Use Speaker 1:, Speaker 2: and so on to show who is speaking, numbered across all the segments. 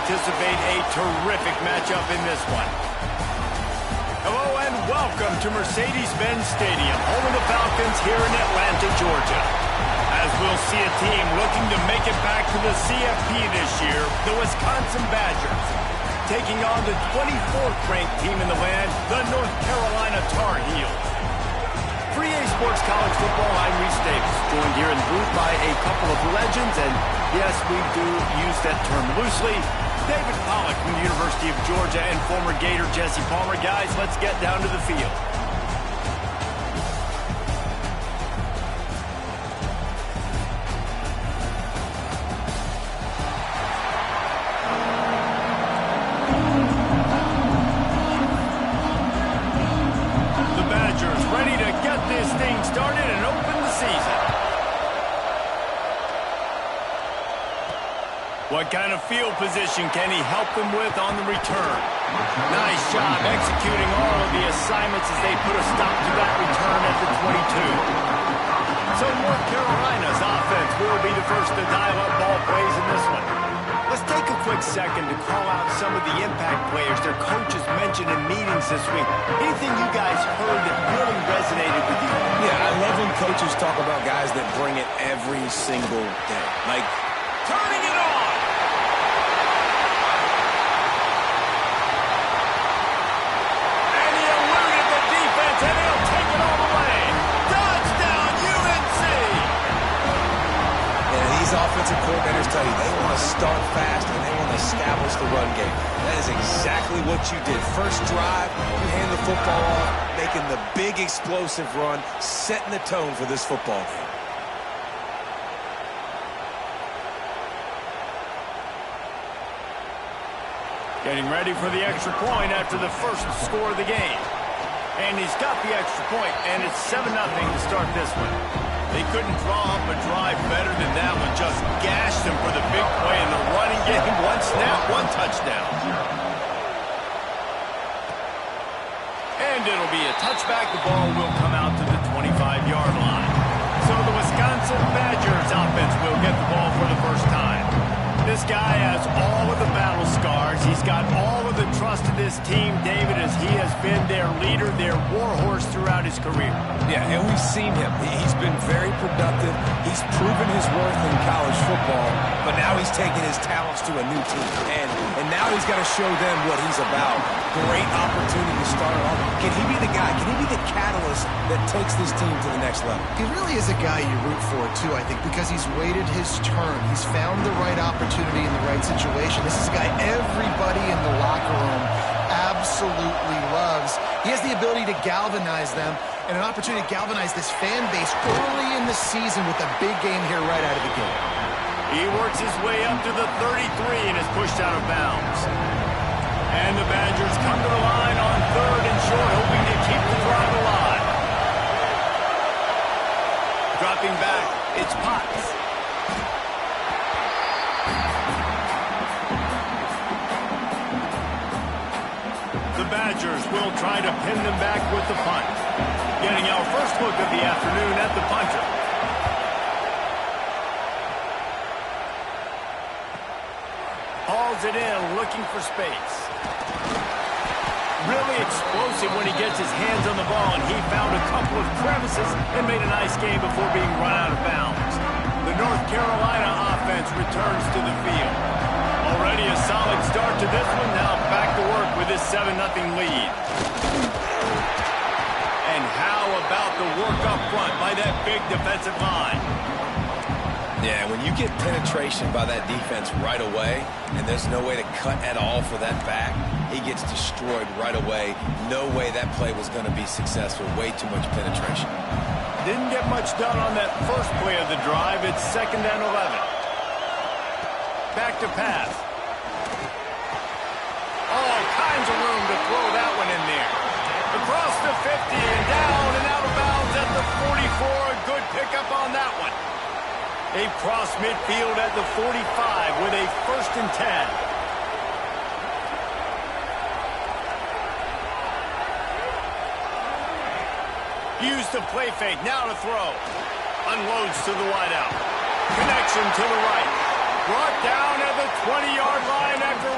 Speaker 1: anticipate a terrific matchup in this one. Hello and welcome to Mercedes-Benz Stadium, home of the Falcons here in Atlanta, Georgia. As we'll see a team looking to make it back to the CFP this year, the Wisconsin Badgers, taking on the 24th ranked team in the land, the North Carolina Tar Heels. For EA Sports College Football, I'm Reese Davis, joined here in the booth by a couple of legends, and yes, we do use that term loosely. David Pollack from the University of Georgia and former Gator Jesse Palmer. Guys, let's get down to the field. The Badgers ready to get this thing started and open the season. What kind of field position can he help them with on the return? Nice job executing all of the assignments as they put a stop to that return at the 22. So North Carolina's offense will be the first to dial up ball plays in this one. Let's take a quick second to call out some of the impact players their coaches mentioned in meetings this week. Anything you guys heard that really resonated with you?
Speaker 2: Yeah, I love when coaches talk about guys that bring it every single day. Like,
Speaker 1: turning it on!
Speaker 2: Offensive coordinators tell you they want to start fast and they want to establish the run game. That is exactly what you did. First drive, you hand the football off, making the big explosive run, setting the tone for this football game.
Speaker 1: Getting ready for the extra point after the first score of the game. And he's got the extra point, and it's 7-0 to start this one. They couldn't draw up a drive better than that one. Just gashed them for the big play in the running game. One snap, one touchdown. And it'll be a touchback. The ball will come out to the 25-yard line. So the Wisconsin Badgers offense will get the ball for the first time. This guy has all of the battle scars. He's got all of the trust of this team, David, as he has been their leader, their warhorse throughout his career.
Speaker 2: Yeah, and we've seen him. He's been very productive. He's proven his worth in college football, but now he's taking his talents to a new team. And now he's got to show them what he's about. Great opportunity to start off. Can he be the guy? Can he be the catalyst that takes this team to the next level?
Speaker 3: He really is a guy you root for, too, I think, because he's waited his turn. He's found the right opportunity in the right situation. This is a guy everybody in the locker room absolutely loves. He has the ability to galvanize them and an opportunity to galvanize this fan base early in the season with a big game here right out of the gate.
Speaker 1: He works his way up to the 33 and is pushed out of bounds. And the Badgers come to the line on 3rd and short, hoping to keep the drive alive. Dropping back, it's Potts. The Badgers will try to pin them back with the punt. Getting our first look of the afternoon at the punter. Hauls it in, looking for space. Really explosive when he gets his hands on the ball, and he found a couple of crevices and made a nice game before being run out of bounds. The North Carolina offense returns to the field. Already a solid start to this one. Now back to work with this 7-0 lead. And how about the work up front by that big defensive line?
Speaker 2: Yeah, when you get penetration by that defense right away, and there's no way to cut at all for that back, he gets destroyed right away. No way that play was going to be successful. Way too much penetration.
Speaker 1: Didn't get much done on that first play of the drive. It's 2nd and 11. Back to pass. All kinds of room to throw that one in there. Across the 50 and down and out of bounds at the 44. A good pickup on that one. They cross midfield at the 45 with a 1st and 10. Use the play fake, now to throw. Unloads to the wideout. Connection to the right. Brought down at the 20-yard line after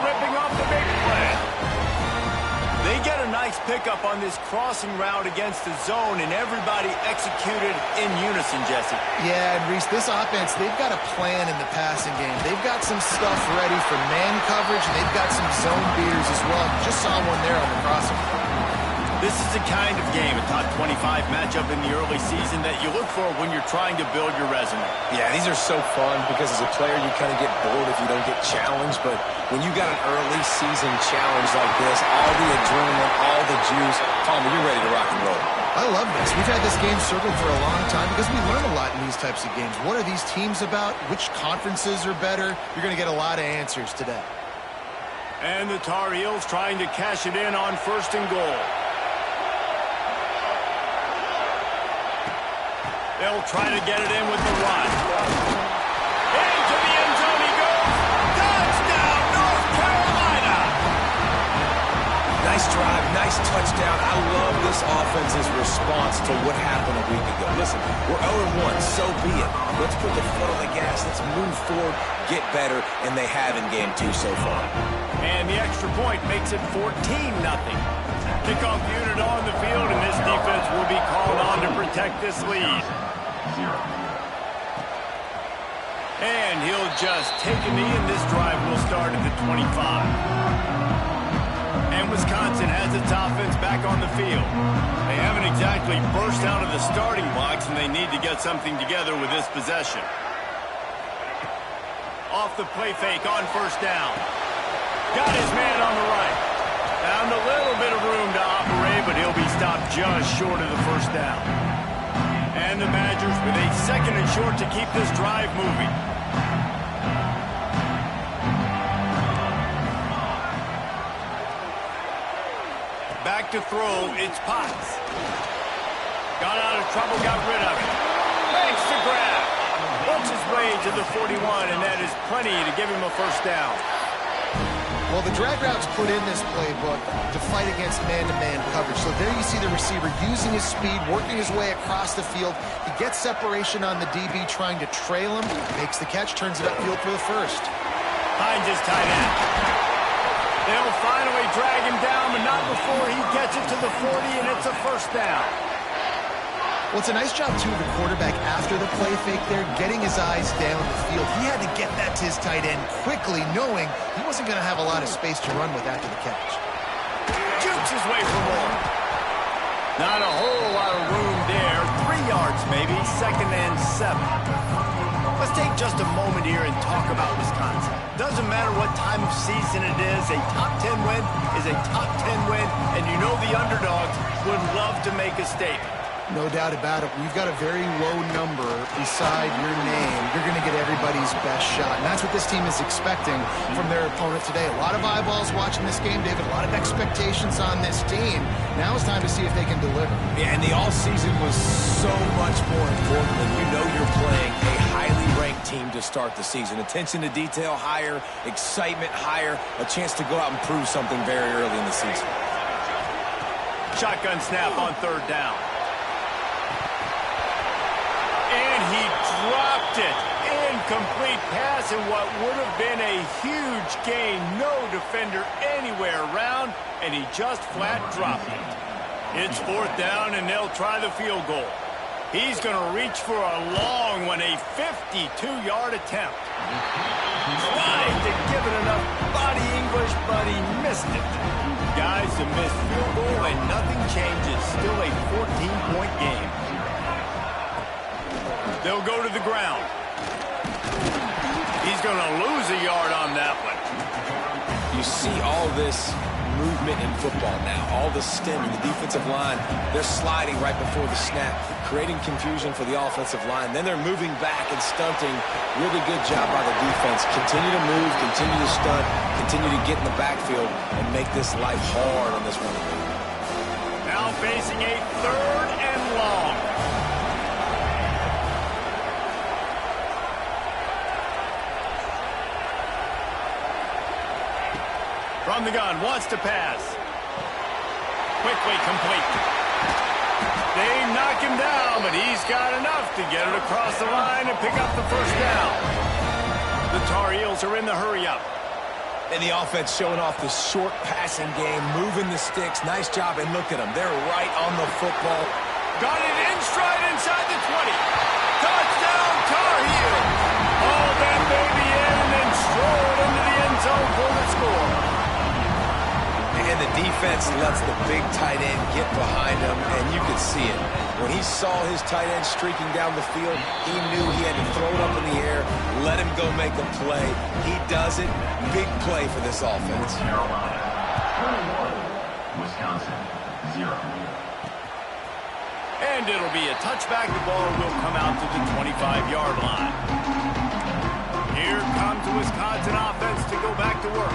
Speaker 1: Nice pickup on this crossing route against the zone, and everybody executed in unison, Jesse.
Speaker 3: Yeah, and Reese, this offense, they've got a plan in the passing game. They've got some stuff ready for man coverage, and they've got some zone beaters as well. Just saw one there on the crossing.
Speaker 1: This is the kind of game, a top 25 matchup in the early season, that you look for when you're trying to build your resume.
Speaker 2: Yeah, these are so fun because as a player, you kind of get bored if you don't get challenged. But when you got an early season challenge like this, all the adrenaline, all the juice, Palmer, you're ready to rock and roll.
Speaker 3: I love this. We've had this game circled for a long time because we learn a lot in these types of games. What are these teams about? Which conferences are better? You're going to get a lot of answers today.
Speaker 1: And the Tar Heels trying to cash it in on 1st and goal. They'll try to get it in with the run. Into the end zone he goes. Touchdown, North Carolina!
Speaker 2: Nice drive, nice touchdown. I love this offense's response to what happened a week ago. Listen, we're 0-1, so be it. Let's put the foot on the gas. Let's move forward, get better, and they have in game 2 so far.
Speaker 1: And the extra point makes it 14-0. Kickoff unit on the field, and this defense will be called on to protect this lead. And he'll just take a knee, and this drive will start at the 25. And Wisconsin has its offense back on the field. They haven't exactly burst out of the starting blocks, and they need to get something together with this possession. Off the play fake on 1st down. Got his man on the right. Found a little bit of room to operate, but he'll be stopped just short of the 1st down. And the Badgers with a 2nd and short to keep this drive moving. Back to throw, it's Potts. Got out of trouble, got rid of it. Makes the grab. Works his way to the 41, and that is plenty to give him a 1st down.
Speaker 3: Well, the drag route's put in this playbook to fight against man-to-man coverage. So there you see the receiver using his speed, working his way across the field. He gets separation on the DB trying to trail him, makes the catch, turns it upfield for the 1st.
Speaker 1: Finds his tight end. They'll finally drag him down, but not before he gets it to the 40, and it's a 1st down.
Speaker 3: Well, it's a nice job, too, of the quarterback after the play fake there, getting his eyes down the field. He had to get that to his tight end quickly, knowing he wasn't going to have a lot of space to run with after the catch.
Speaker 1: Jukes his way for more. Not a whole lot of room there. 3 yards, maybe. 2nd and 7. Let's take just a moment here and talk about Wisconsin. Doesn't matter what time of season it is, a top 10 win is a top 10 win, and you know the underdogs would love to make a statement.
Speaker 3: No doubt about it. We've got a very low number beside your name. You're going to get everybody's best shot. And that's what this team is expecting from their opponent today. A lot of eyeballs watching this game, David. A lot of expectations on this team. Now it's time to see if they can deliver.
Speaker 2: Yeah, and the all-season was so much more important when you know you're playing a highly ranked team to start the season. Attention to detail higher, excitement higher, a chance to go out and prove something very early in the season.
Speaker 1: Shotgun snap on 3rd down. And he dropped it. Incomplete pass, and what would have been a huge gain. No defender anywhere around, and he just flat dropped it. It's 4th down, and they'll try the field goal. He's going to reach for a long one, a 52-yard attempt. Tried to give it enough body English, but he missed it. Guys, a missed field goal, and nothing changes. Still a 14-point game. They'll go to the ground. He's going to lose a yard on that one.
Speaker 2: You see all this movement in football now, all the stemming, the defensive line, they're sliding right before the snap, creating confusion for the offensive line. Then they're moving back and stunting. Really good job by the defense. Continue to move, continue to stunt, continue to get in the backfield and make this life hard on this one.
Speaker 1: Now facing a 3rd and long. From the gun, wants to pass. Quickly complete. They knock him down, but he's got enough to get it across the line and pick up the 1st down. The Tar Heels are in the hurry-up.
Speaker 2: And the offense showing off the short passing game, moving the sticks. Nice job, and look at them. They're right on the football.
Speaker 1: Got it in stride inside the 20. Touchdown, Tar Heel. Oh, that baby in and then strolled into the end zone for the score.
Speaker 2: And the defense lets the big tight end get behind him, and you could see it. When he saw his tight end streaking down the field, he knew he had to throw it up in the air, let him go make a play. He does it. Big play for this offense.
Speaker 4: Carolina, 21, Wisconsin, 0.
Speaker 1: And it'll be a touchback. The ball will come out to the 25-yard line. Here comes the Wisconsin offense to go back to work.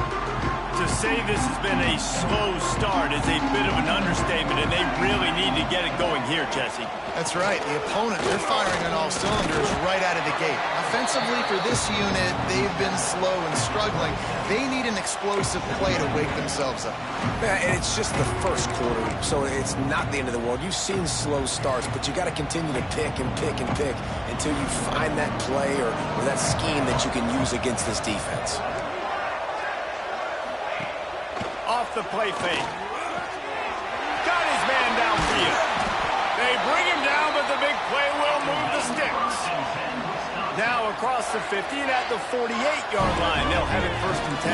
Speaker 1: To say this has been a slow start is a bit of an understatement, and they really need to get it going here, Jesse.
Speaker 3: That's right. The opponent, they're firing on all cylinders right out of the gate. Offensively, for this unit, they've been slow and struggling. They need an explosive play to wake themselves up.
Speaker 2: Yeah, and it's just the first quarter, so it's not the end of the world. You've seen slow starts, but you got to continue to pick and pick and pick until you find that play or that scheme that you can use against this defense.
Speaker 1: Off the play fake. Got his man downfield. They bring him down, but the big play will move the sticks. Now across the 50 and at the 48-yard line. They'll have it 1st and 10.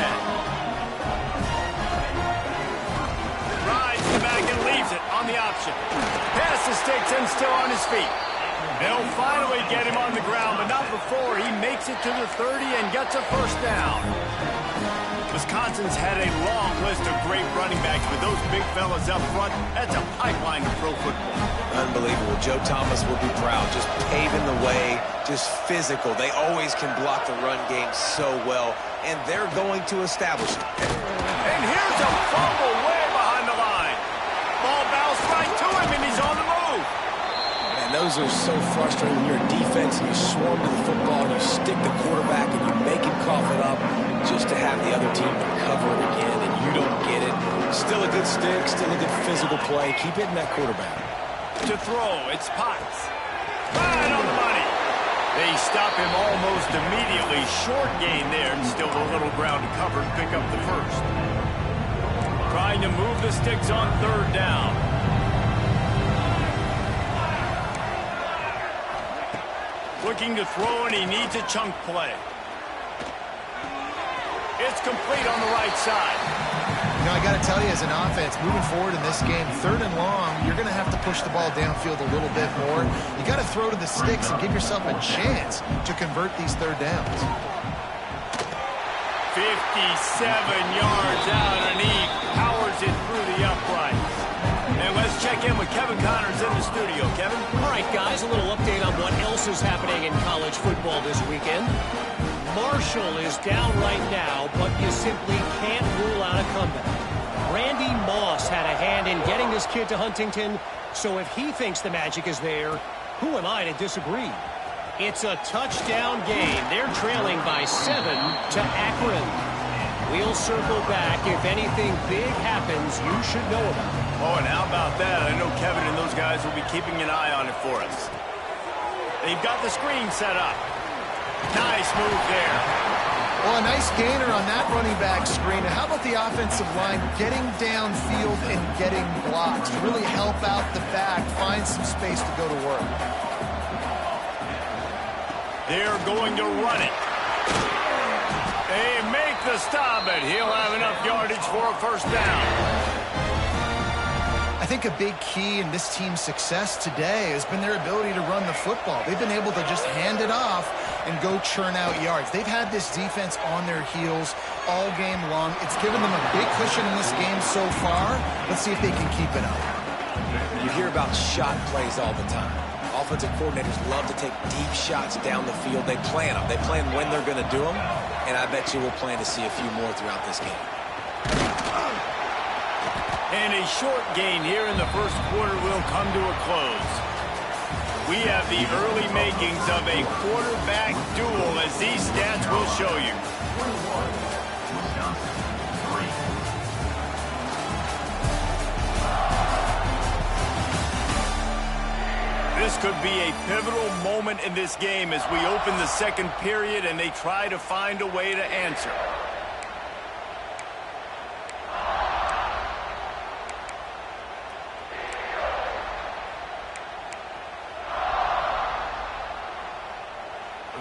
Speaker 1: Rides the back and leaves it on the option. Pass the sticks and still on his feet. They'll finally get him on the ground, but not before he makes it to the 30 and gets a 1st down. Wisconsin's had a long list of great running backs, but those big fellas up front, that's a pipeline to pro football.
Speaker 2: Unbelievable. Joe Thomas will be proud. Just paving the way, just physical. They always can block the run game so well, and they're going to establish it.
Speaker 1: And here's a fumble way behind the line. Ball bounced right to him, and he's on the move.
Speaker 2: And those are so frustrating when you're a defense and you swarm to the football and you stick the quarterback and you make him cough it up just to have the other team recover it again, and you don't get it. Still a good stick, still a good physical play. Keep hitting that quarterback.
Speaker 1: To throw, it's Potts. Right on the money. They stop him almost immediately. Short gain there, and still a little ground to cover to pick up the 1st. Trying to move the sticks on 3rd down. Looking to throw, and he needs a chunk play. It's complete on the right side.
Speaker 3: You know, I got to tell you, as an offense, moving forward in this game, 3rd and long, you're going to have to push the ball downfield a little bit more. You got to throw to the sticks and give yourself a chance to convert these 3rd downs.
Speaker 1: 57 yards out, and he powers it through the uprights. And let's check in with Kevin Connors in the studio. Kevin?
Speaker 5: All right, guys, a little update on what else is happening in college football this weekend. Marshall is down right now, but you simply can't rule out a comeback. Randy Moss had a hand in getting this kid to Huntington, so if he thinks the magic is there, who am I to disagree? It's a touchdown game. They're trailing by 7 to Akron. We'll circle back. If anything big happens, you should know about it.
Speaker 1: Oh, and how about that? I know Kevin and those guys will be keeping an eye on it for us. They've got the screen set up. Nice move there.
Speaker 3: Well, a nice gainer on that running back screen. And how about the offensive line getting downfield and getting blocks to really help out the back, find some space to go to work?
Speaker 1: They're going to run it. They make the stop, and he'll have enough yardage for a 1st down.
Speaker 3: I think a big key in this team's success today has been their ability to run the football. They've been able to just hand it off and go churn out yards. They've had this defense on their heels all game long. It's given them a big cushion in this game so far. Let's see if they can keep it up.
Speaker 2: You hear about shot plays all the time. Offensive coordinators love to take deep shots down the field. They plan them. They plan when they're going to do them, and I bet you we'll plan to see a few more throughout this game.
Speaker 1: And a short gain here in the 1st quarter will come to a close. We have the early makings of a quarterback duel, as these stats will show you. This could be a pivotal moment in this game as we open the 2nd period and they try to find a way to answer.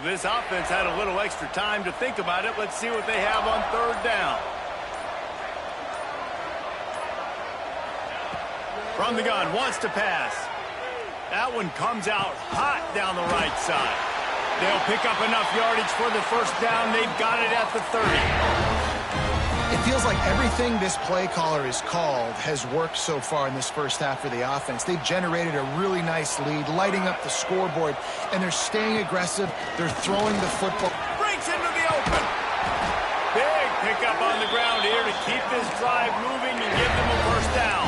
Speaker 1: this offense had a little extra time to think about it. Let's see what they have on third down. From the gun, wants to pass. That one comes out hot down the right side. They'll pick up enough yardage for the first down. They've got it at the 30.
Speaker 3: It feels like everything this play caller has called has worked so far in this first half for the offense. They've generated a really nice lead, lighting up the scoreboard, and they're staying aggressive. They're throwing the football.
Speaker 1: Breaks into the open. Big pickup on the ground here to keep this drive moving and give them a first down.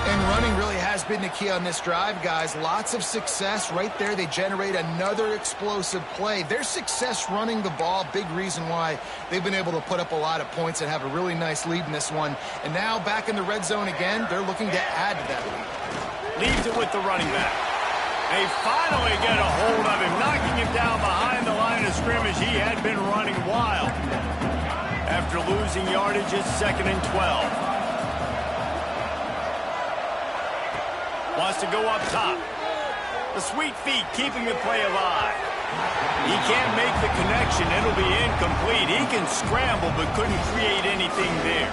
Speaker 3: And running really has been the key on this drive, guys. Lots of success right there. They generate another explosive play. Their success running the ball, big reason why they've been able to put up a lot of points and have a really nice lead in this one. And now back in the red zone again, they're looking to add to that lead.
Speaker 1: Leaves it with the running back. They finally get a hold of him, knocking him down behind the line of scrimmage. He had been running wild. After losing yardage, it's 2nd and 12. Wants to go up top. The sweet feet keeping the play alive. He can't make the connection. It'll be incomplete. He can scramble but couldn't create anything there.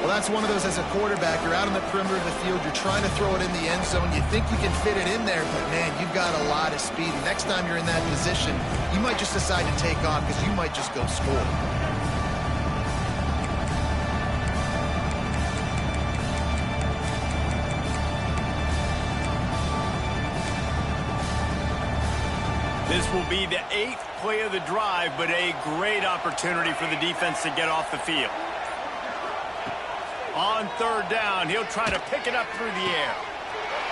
Speaker 3: Well, that's one of those as a quarterback. You're out on the perimeter of the field. You're trying to throw it in the end zone. You think you can fit it in there, but, man, you've got a lot of speed. And next time you're in that position, you might just decide to take off because you might just go score.
Speaker 1: This will be the 8th play of the drive, but a great opportunity for the defense to get off the field. On third down, he'll try to pick it up through the air.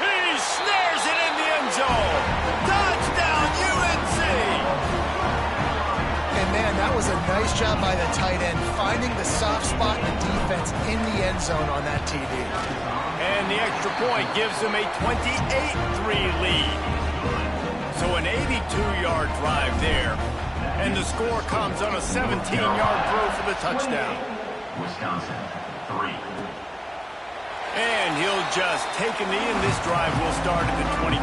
Speaker 1: He snares it in the end zone. Touchdown, UNC!
Speaker 3: And, man, that was a nice job by the tight end, finding the soft spot in the defense in the end zone on that TD.
Speaker 1: And the extra point gives them a 28-3 lead. So an 82-yard drive there. And the score comes on a 17-yard throw for the touchdown.
Speaker 4: Wisconsin, 3.
Speaker 1: And he'll just take a knee, and this drive will start at the 25.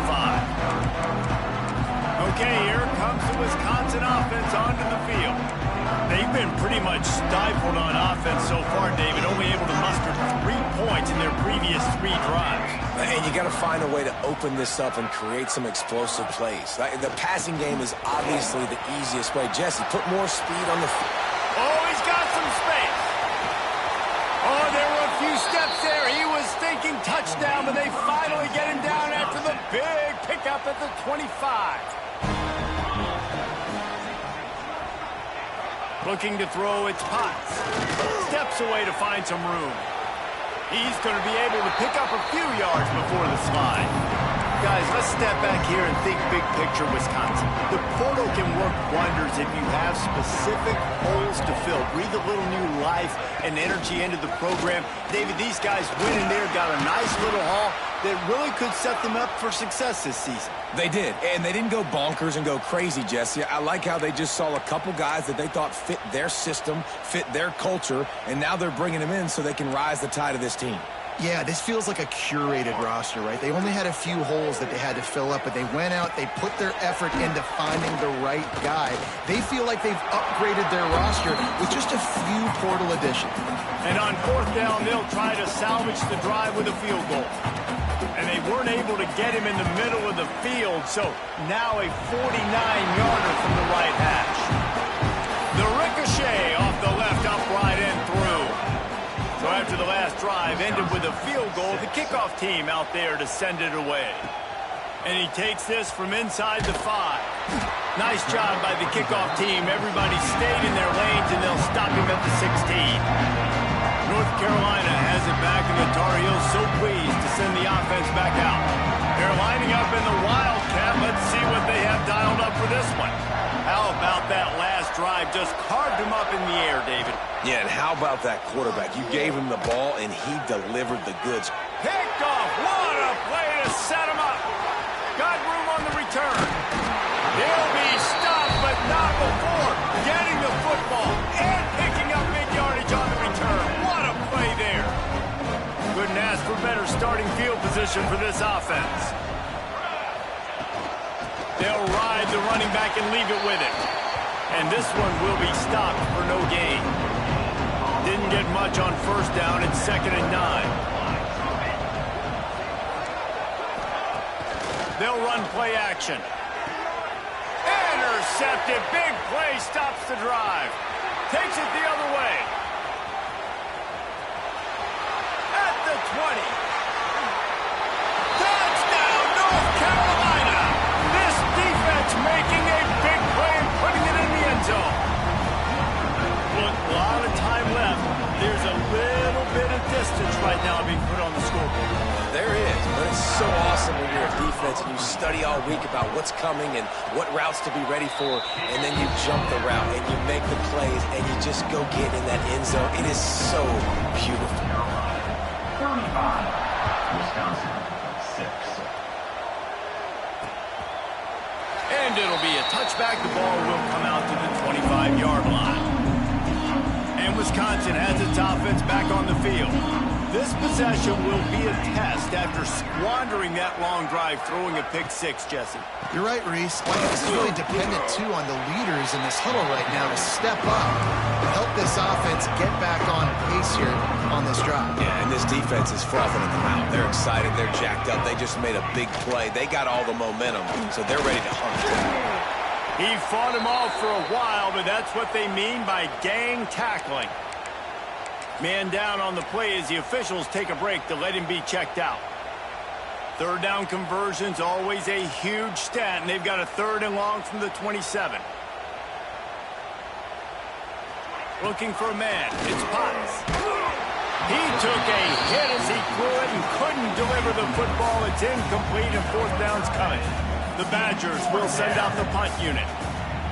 Speaker 1: Okay, here comes the Wisconsin offense onto the field. They've been pretty much stifled on offense so far, David, only able to muster 3 points in their previous 3 drives.
Speaker 2: And you got to find a way to open this up and create some explosive plays. The passing game is obviously the easiest way. Jesse, put more speed on the field.
Speaker 1: Oh, he's got some space. Oh, there were a few steps there. He was thinking touchdown, but they finally get him down after the big pickup at the 25. Looking to throw, it's Potts. Steps away to find some room. He's going to be able to pick up a few yards before the slide. Guys, let's step back here and think big picture Wisconsin. The portal can work wonders if you have specific holes to fill. Breathe a little new life and energy into the program. David, these guys went in there, got a nice little haul that really could set them up for success this season.
Speaker 2: They did, and they didn't go bonkers and go crazy, Jesse. I like how they just saw a couple guys that they thought fit their system, fit their culture, and now they're bringing them in so they can rise the tide of this team.
Speaker 3: Yeah, this feels like a curated roster, right? They only had a few holes that they had to fill up, but they went out, they put their effort into finding the right guy. They feel like they've upgraded their roster with just a few portal additions.
Speaker 1: And on fourth down, they'll try to salvage the drive with a field goal. And they weren't able to get him in the middle of the field, so now a 49-yarder from the right hash. The ricochet off the left upright and through. So after the last drive ended with a field goal, the kickoff team out there to send it away. And he takes this from inside the 5. Nice job by the kickoff team. Everybody stayed in their lanes, and they'll stop him at the 16. North Carolina has it back, and the Tar Heels so pleased to send the offense back out. They're lining up in the Wildcat. Let's see what they have dialed up for this one. How about that last drive? Just carved him up in the air, David.
Speaker 2: Yeah, and how about that quarterback? You gave him the ball, and he delivered the goods.
Speaker 1: Picked off. What a play to set him up. Got room on the return. He'll be stopped, but not before getting the football and picking up mid-yardage on the return. What a play there. Couldn't ask for better starting field position for this offense. They'll ride the running back and leave it with it. And this one will be stopped for no gain. Didn't get much on first down. It's 2nd and 9. They'll run play action. Intercepted. Big play stops the drive. Takes it the other way. At the 20. Touchdown, North Carolina. This defense making a big play and putting it in the end zone. Look, a lot of time left. There's a little bit of distance right now being put on the scoreboard.
Speaker 2: There is, but it's so awesome when you're a defense and you study all week about what's coming and what routes to be ready for, and then you jump the route and you make the plays and you just go get in that end zone. It is so beautiful.
Speaker 4: 35, Wisconsin, 6.
Speaker 1: And it'll be a touchback. The ball will come out to the 25-yard line. And Wisconsin has its offense back on the field. This possession will be a test after squandering that long drive, throwing a pick six, Jesse.
Speaker 3: You're right, Reese. This is really dependent, too, on the leaders in this huddle right now to step up and help this offense get back on pace here on this drive.
Speaker 2: Yeah, and this defense is frothing at the mouth. They're excited. They're jacked up. They just made a big play. They got all the momentum, so they're ready to hunt.
Speaker 1: He fought him off for a while, but that's what they mean by gang tackling. Man down on the play as the officials take a break to let him be checked out. Third down conversion's always a huge stat, and they've got a 3rd and long from the 27. Looking for a man. It's Potts. He took a hit as he threw it and couldn't deliver the football. It's incomplete, and 4th down's coming. The Badgers will send out the punt unit.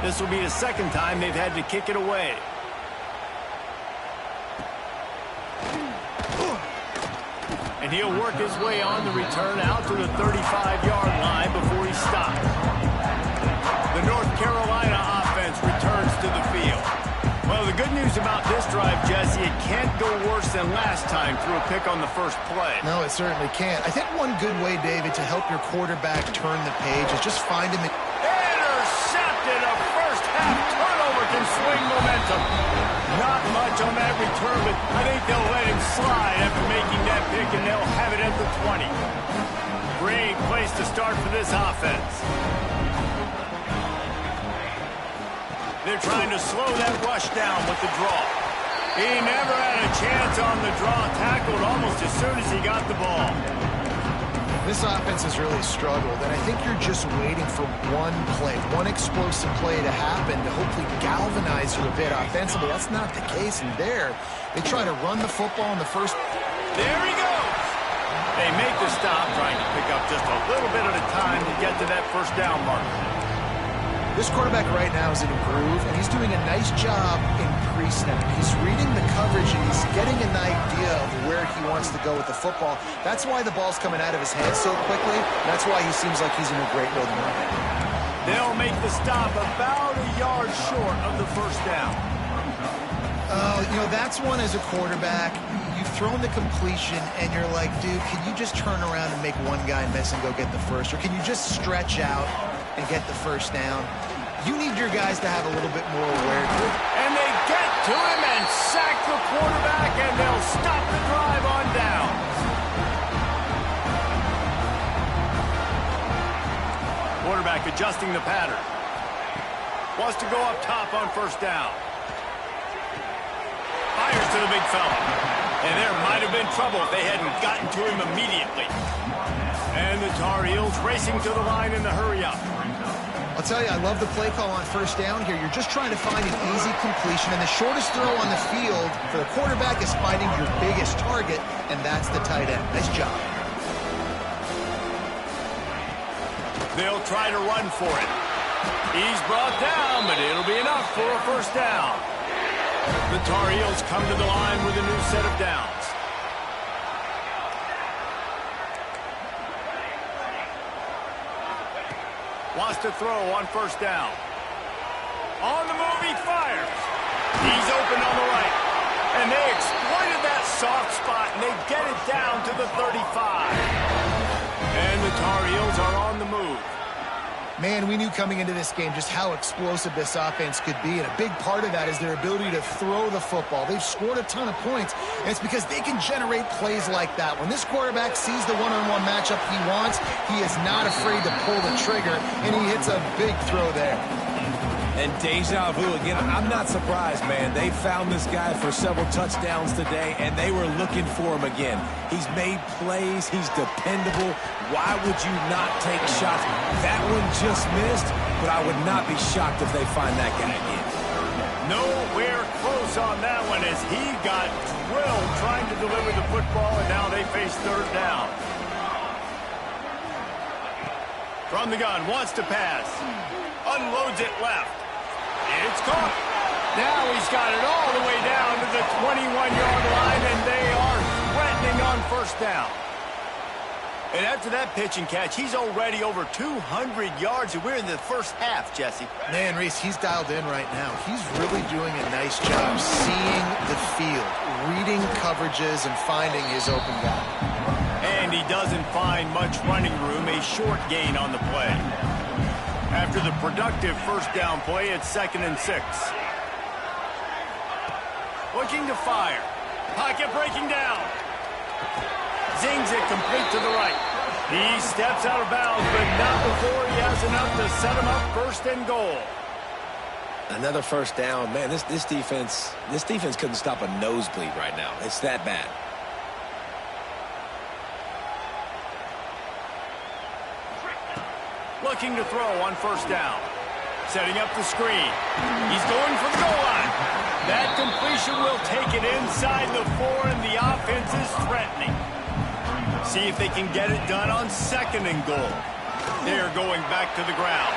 Speaker 1: This will be the 2nd time they've had to kick it away. And he'll work his way on the return out to the 35-yard line before he stops. The North Carolina offense returns to the field. Well, the good news about this drive, Jesse, it can't go worse than last time through a pick on the first play.
Speaker 3: No, it certainly can't. I think one good way, David, to help your quarterback turn the page is just find him.
Speaker 1: Intercepted. A first-half turnover can swing momentum. Not much on that return, but I think they'll let him slide after making that pick, and they'll have it at the 20. Great place to start for this offense. They're trying to slow that rush down with the draw. He never had a chance on the draw, tackled almost as soon as he got the ball.
Speaker 3: This offense has really struggled, and I think you're just waiting for one play, one explosive play to happen to hopefully galvanize you a bit offensively. That's not the case, and there, they try to run the football in the first.
Speaker 1: There he goes. They make the stop, trying to pick up just a little bit at a time to get to that 1st down mark.
Speaker 3: This quarterback right now is in a groove, and he's doing a nice job in pre-snap. He's reading the coverage, and he's getting an idea of where he wants to go with the football. That's why the ball's coming out of his hands so quickly. That's why he seems like he's in a great rhythm right now.
Speaker 1: They'll make the stop about a yard short of the 1st down.
Speaker 3: That's one as a quarterback. You've thrown the completion, and you're like, dude, can you just turn around and make one guy miss and go get the first? Or can you just stretch out and get the 1st down? You need your guys to have a little bit more awareness.
Speaker 1: And they get to him and sack the quarterback, and they'll stop the drive on down. Quarterback adjusting the pattern. Wants to go up top on 1st down. Fires to the big fella. And there might have been trouble if they hadn't gotten to him immediately. And the Tar Heels racing to the line in the hurry-up.
Speaker 3: I'll tell you, I love the play call on 1st down here. You're just trying to find an easy completion, and the shortest throw on the field for the quarterback is finding your biggest target, and that's the tight end. Nice job.
Speaker 1: They'll try to run for it. He's brought down, but it'll be enough for a 1st down. The Tar Heels come to the line with a new set of downs. Wants to throw on 1st down. On the move, he fires. He's open on the right. And they exploited that soft spot, and they get it down to the 35. And the Tar Heels are on the move.
Speaker 3: Man, we knew coming into this game just how explosive this offense could be, and a big part of that is their ability to throw the football. They've scored a ton of points, and it's because they can generate plays like that. When this quarterback sees the one-on-one matchup he wants, he is not afraid to pull the trigger, and he hits a big throw there.
Speaker 2: And deja vu again. I'm not surprised, man. They found this guy for several touchdowns today, and they were looking for him again. He's made plays. He's dependable. Why would you not take shots? That one just missed, but I would not be shocked if they find that guy again.
Speaker 1: Nowhere close on that one as he got drilled trying to deliver the football, and now they face third down. From the gun, wants to pass. Unloads it left. It's caught. Now he's got it all the way down to the 21-yard line, and they are threatening on first down. And after that pitch and catch, he's already over 200 yards, and we're in the first half, Jesse.
Speaker 3: Man, Reese, he's dialed in right now. He's really doing a nice job seeing the field, reading coverages, and finding his open guy.
Speaker 1: And he doesn't find much running room, a short gain on the play. After the productive first down play, it's 2nd and 6. Looking to fire. Pocket breaking down. Zings it complete to the right. He steps out of bounds, but not before he has enough to set him up 1st and goal.
Speaker 2: Another first down. Man, this defense couldn't stop a nosebleed right now. It's that bad.
Speaker 1: Looking to throw on first down. Setting up the screen. He's going for the goal line. That completion will take it inside the 4, and the offense is threatening. See if they can get it done on 2nd and goal. They're going back to the ground.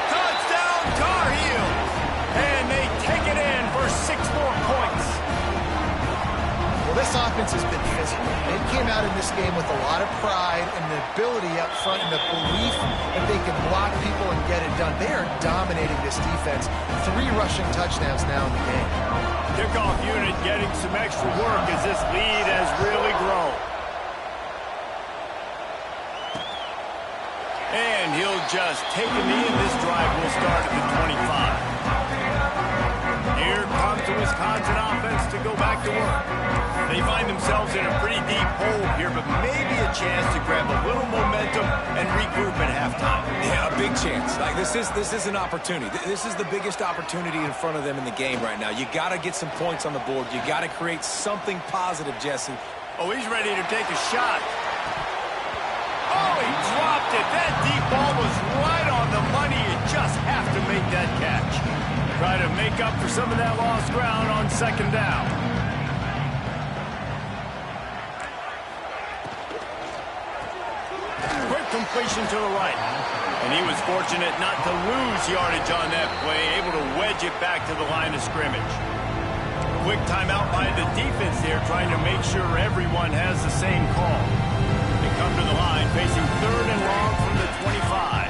Speaker 1: Touchdown, Tar Heels! And they take it in for 6 more points.
Speaker 3: Well, this offense has been physical. They came out in this game with a lot of pride and the ability up front and the belief that they can block people and get it done. They are dominating this defense. 3 rushing touchdowns now in the game.
Speaker 1: Kickoff unit getting some extra work as this lead has really grown. And he'll just take a knee, and this drive will start at the 25. Here comes the Wisconsin offense to go back to work. They find themselves in a pretty deep hole here, but maybe a chance to grab a little momentum and regroup at halftime.
Speaker 2: Yeah, a big chance. Like this is an opportunity. This is the biggest opportunity in front of them in the game right now. You got to get some points on the board. You got to create something positive, Jesse.
Speaker 1: Oh, he's ready to take a shot. Oh, he dropped it. That deep ball was right on the money. You just have to make that catch. Try to make up for some of that lost ground on 2nd down. Quick completion to the right. And he was fortunate not to lose yardage on that play, able to wedge it back to the line of scrimmage. Quick timeout by the defense there, trying to make sure everyone has the same call. They come to the line, facing 3rd and long from the 25.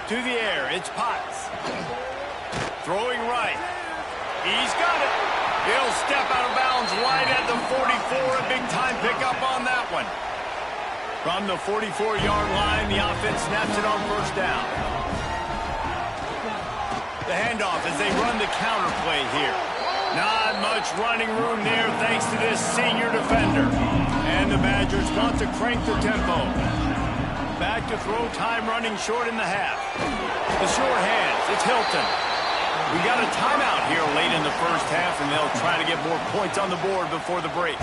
Speaker 1: To the air, it's Potts. Throwing right. He's got it. He'll step out of bounds right at the 44. A big-time pickup on that one. From the 44-yard line, the offense snaps it on first down. The handoff as they run the counter play here. Not much running room there thanks to this senior defender. And the Badgers want to crank the tempo. Back to throw time running short in the half. The sure hands, it's Hilton. We got a timeout here late in the first half, and they'll try to get more points on the board before the break.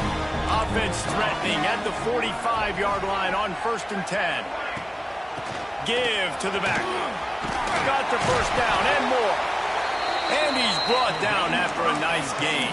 Speaker 1: Offense threatening at the 45-yard line on 1st and 10. Give to the back. Got the first down and more. And he's brought down after a nice gain.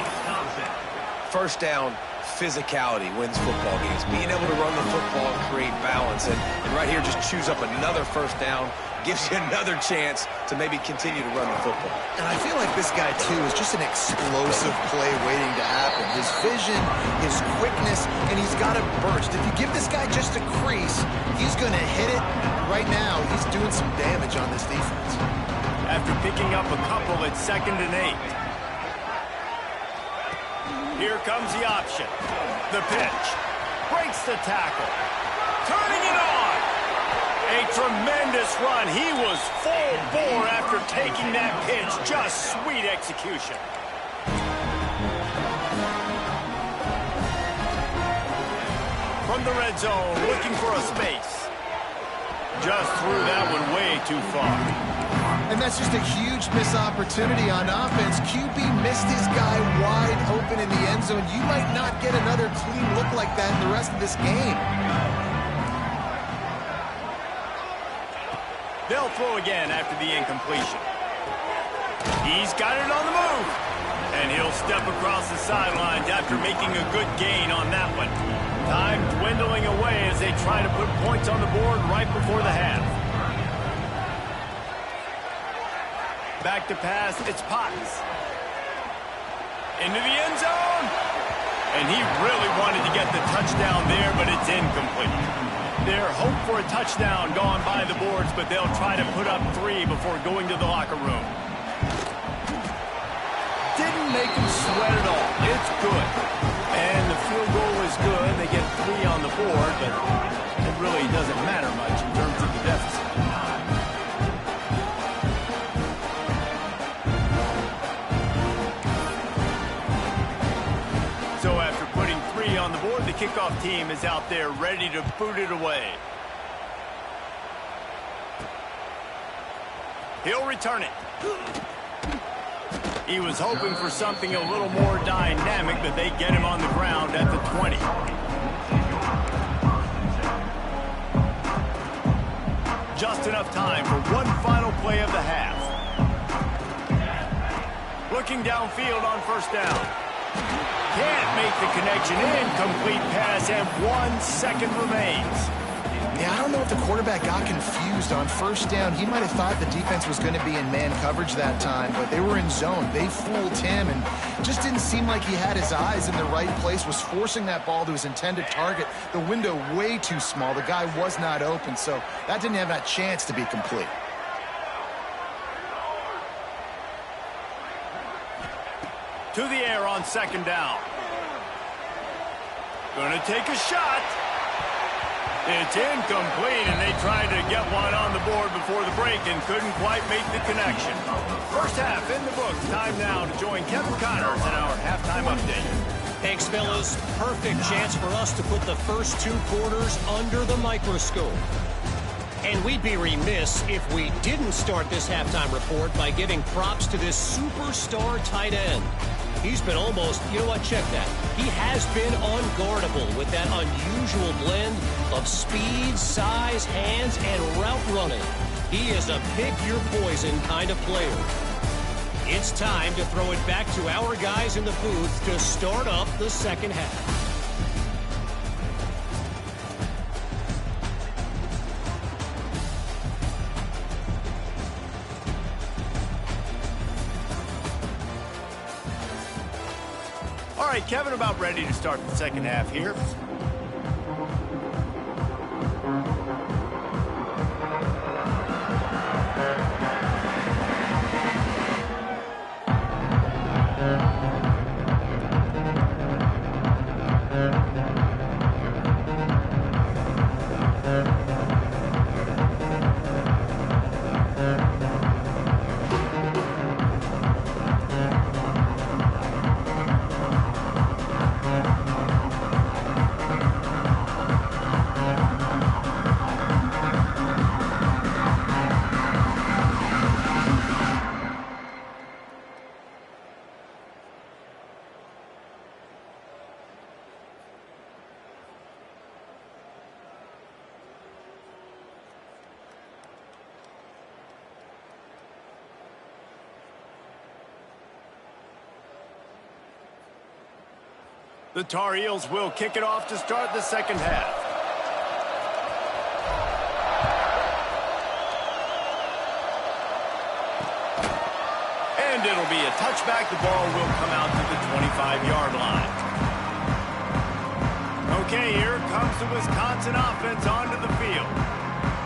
Speaker 2: First down, physicality wins football games. Being able to run the football and create balance. And right here, just choose up another first down. Gives you another chance to maybe continue to run the football.
Speaker 3: And I feel like this guy, too, is just an explosive play waiting to happen. His vision, his quickness, and he's got a burst. If you give this guy just a crease, he's going to hit it. Right now, he's doing some damage on this defense.
Speaker 1: After picking up a couple at 2nd and 8. Here comes the option. The pitch. Breaks the tackle. Turning it on. A tremendous run. He was full bore after taking that pitch. Just sweet execution. From the red zone, looking for a space. Just threw that one way too far.
Speaker 3: And that's just a huge missed opportunity on offense. QB missed his guy wide open in the end zone. You might not get another clean look like that in the rest of this game.
Speaker 1: They'll throw again after the incompletion. He's got it on the move. And he'll step across the sidelines after making a good gain on that one. Time dwindling away as they try to put points on the board right before the half. Back to pass, it's Potts. Into the end zone. And he really wanted to get the touchdown there, but it's incomplete. Their hope for a touchdown gone by the boards, but they'll try to put up 3 before going to the locker room. Didn't make him sweat at all. It's good. And the field goal is good. They get 3 on the board, but it really doesn't matter much in terms of the deficit. So after putting 3 on the board, the kickoff team is out there ready to boot it away. He'll return it. He was hoping for something a little more dynamic, but they get him on the ground at the 20. Just enough time for one final play of the half. Looking downfield on first down. Can't make the connection. Incomplete pass, and 1 second remains.
Speaker 3: Yeah, I don't know if the quarterback got confused on first down. He might have thought the defense was going to be in man coverage that time, but they were in zone. They fooled him and just didn't seem like he had his eyes in the right place, was forcing that ball to his intended target. The window way too small. The guy was not open, so that didn't have that chance to be complete.
Speaker 1: To the air on second down. Gonna take a shot. It's incomplete, and they tried to get one on the board before the break and couldn't quite make the connection. First half in the books. Time now to join Kevin Connors in our halftime update.
Speaker 5: Thanks, fellas. Perfect chance for us to put the first 2 quarters under the microscope. And we'd be remiss if we didn't start this halftime report by giving props to this superstar tight end. He's been almost, you know what, check that. He has been unguardable with that unusual blend of speed, size, hands, and route running. He is a pick-your-poison kind of player. It's time to throw it back to our guys in the booth to start up the second half.
Speaker 1: All right, Kevin, about ready to start the second half here. The Tar Heels will kick it off to start the second half. And it'll be a touchback. The ball will come out to the 25-yard line. Okay, here comes the Wisconsin offense onto the field.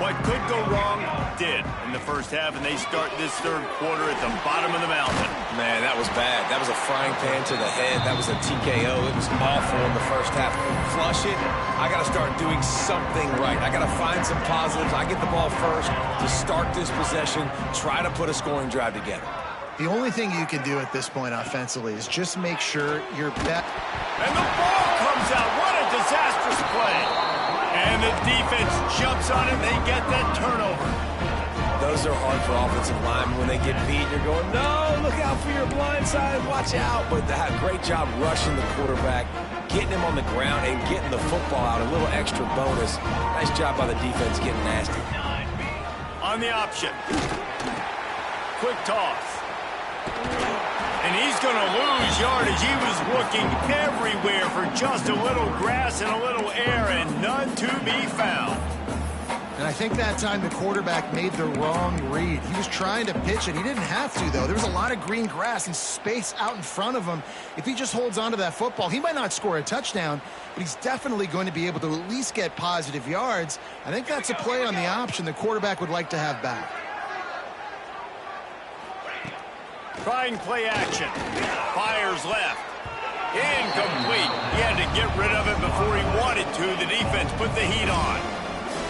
Speaker 1: What could go wrong did in the first half, and they start this third quarter at the bottom of the mountain.
Speaker 2: Man, that was bad. That was a frying pan to the head. That was a TKO. It was awful in the first half. Flush it. I got to start doing something right. I got to find some positives. I get the ball first to start this possession, try to put a scoring drive together.
Speaker 3: The only thing you can do at this point offensively is just make sure you're back.
Speaker 1: And the ball comes out. What a disastrous play. And the defense jumps on it. They get that turnover.
Speaker 2: Those are hard for offensive linemen. When they get beat, you're going, no, look out for your blind side. Watch out. But they had a great job rushing the quarterback, getting him on the ground, and getting the football out. A little extra bonus. Nice job by the defense getting nasty.
Speaker 1: On the option. Quick toss. And he's going to lose yardage. He was looking everywhere for just a little grass and a little air, and none to be found.
Speaker 3: And I think that time the quarterback made the wrong read. He was trying to pitch it. He didn't have to, though. There was a lot of green grass and space out in front of him. If he just holds on to that football, he might not score a touchdown, but he's definitely going to be able to at least get positive yards. I think that's a play on the option the quarterback would like to have back.
Speaker 1: Trying play action. Fires left. Incomplete. He had to get rid of it before he wanted to. The defense put the heat on.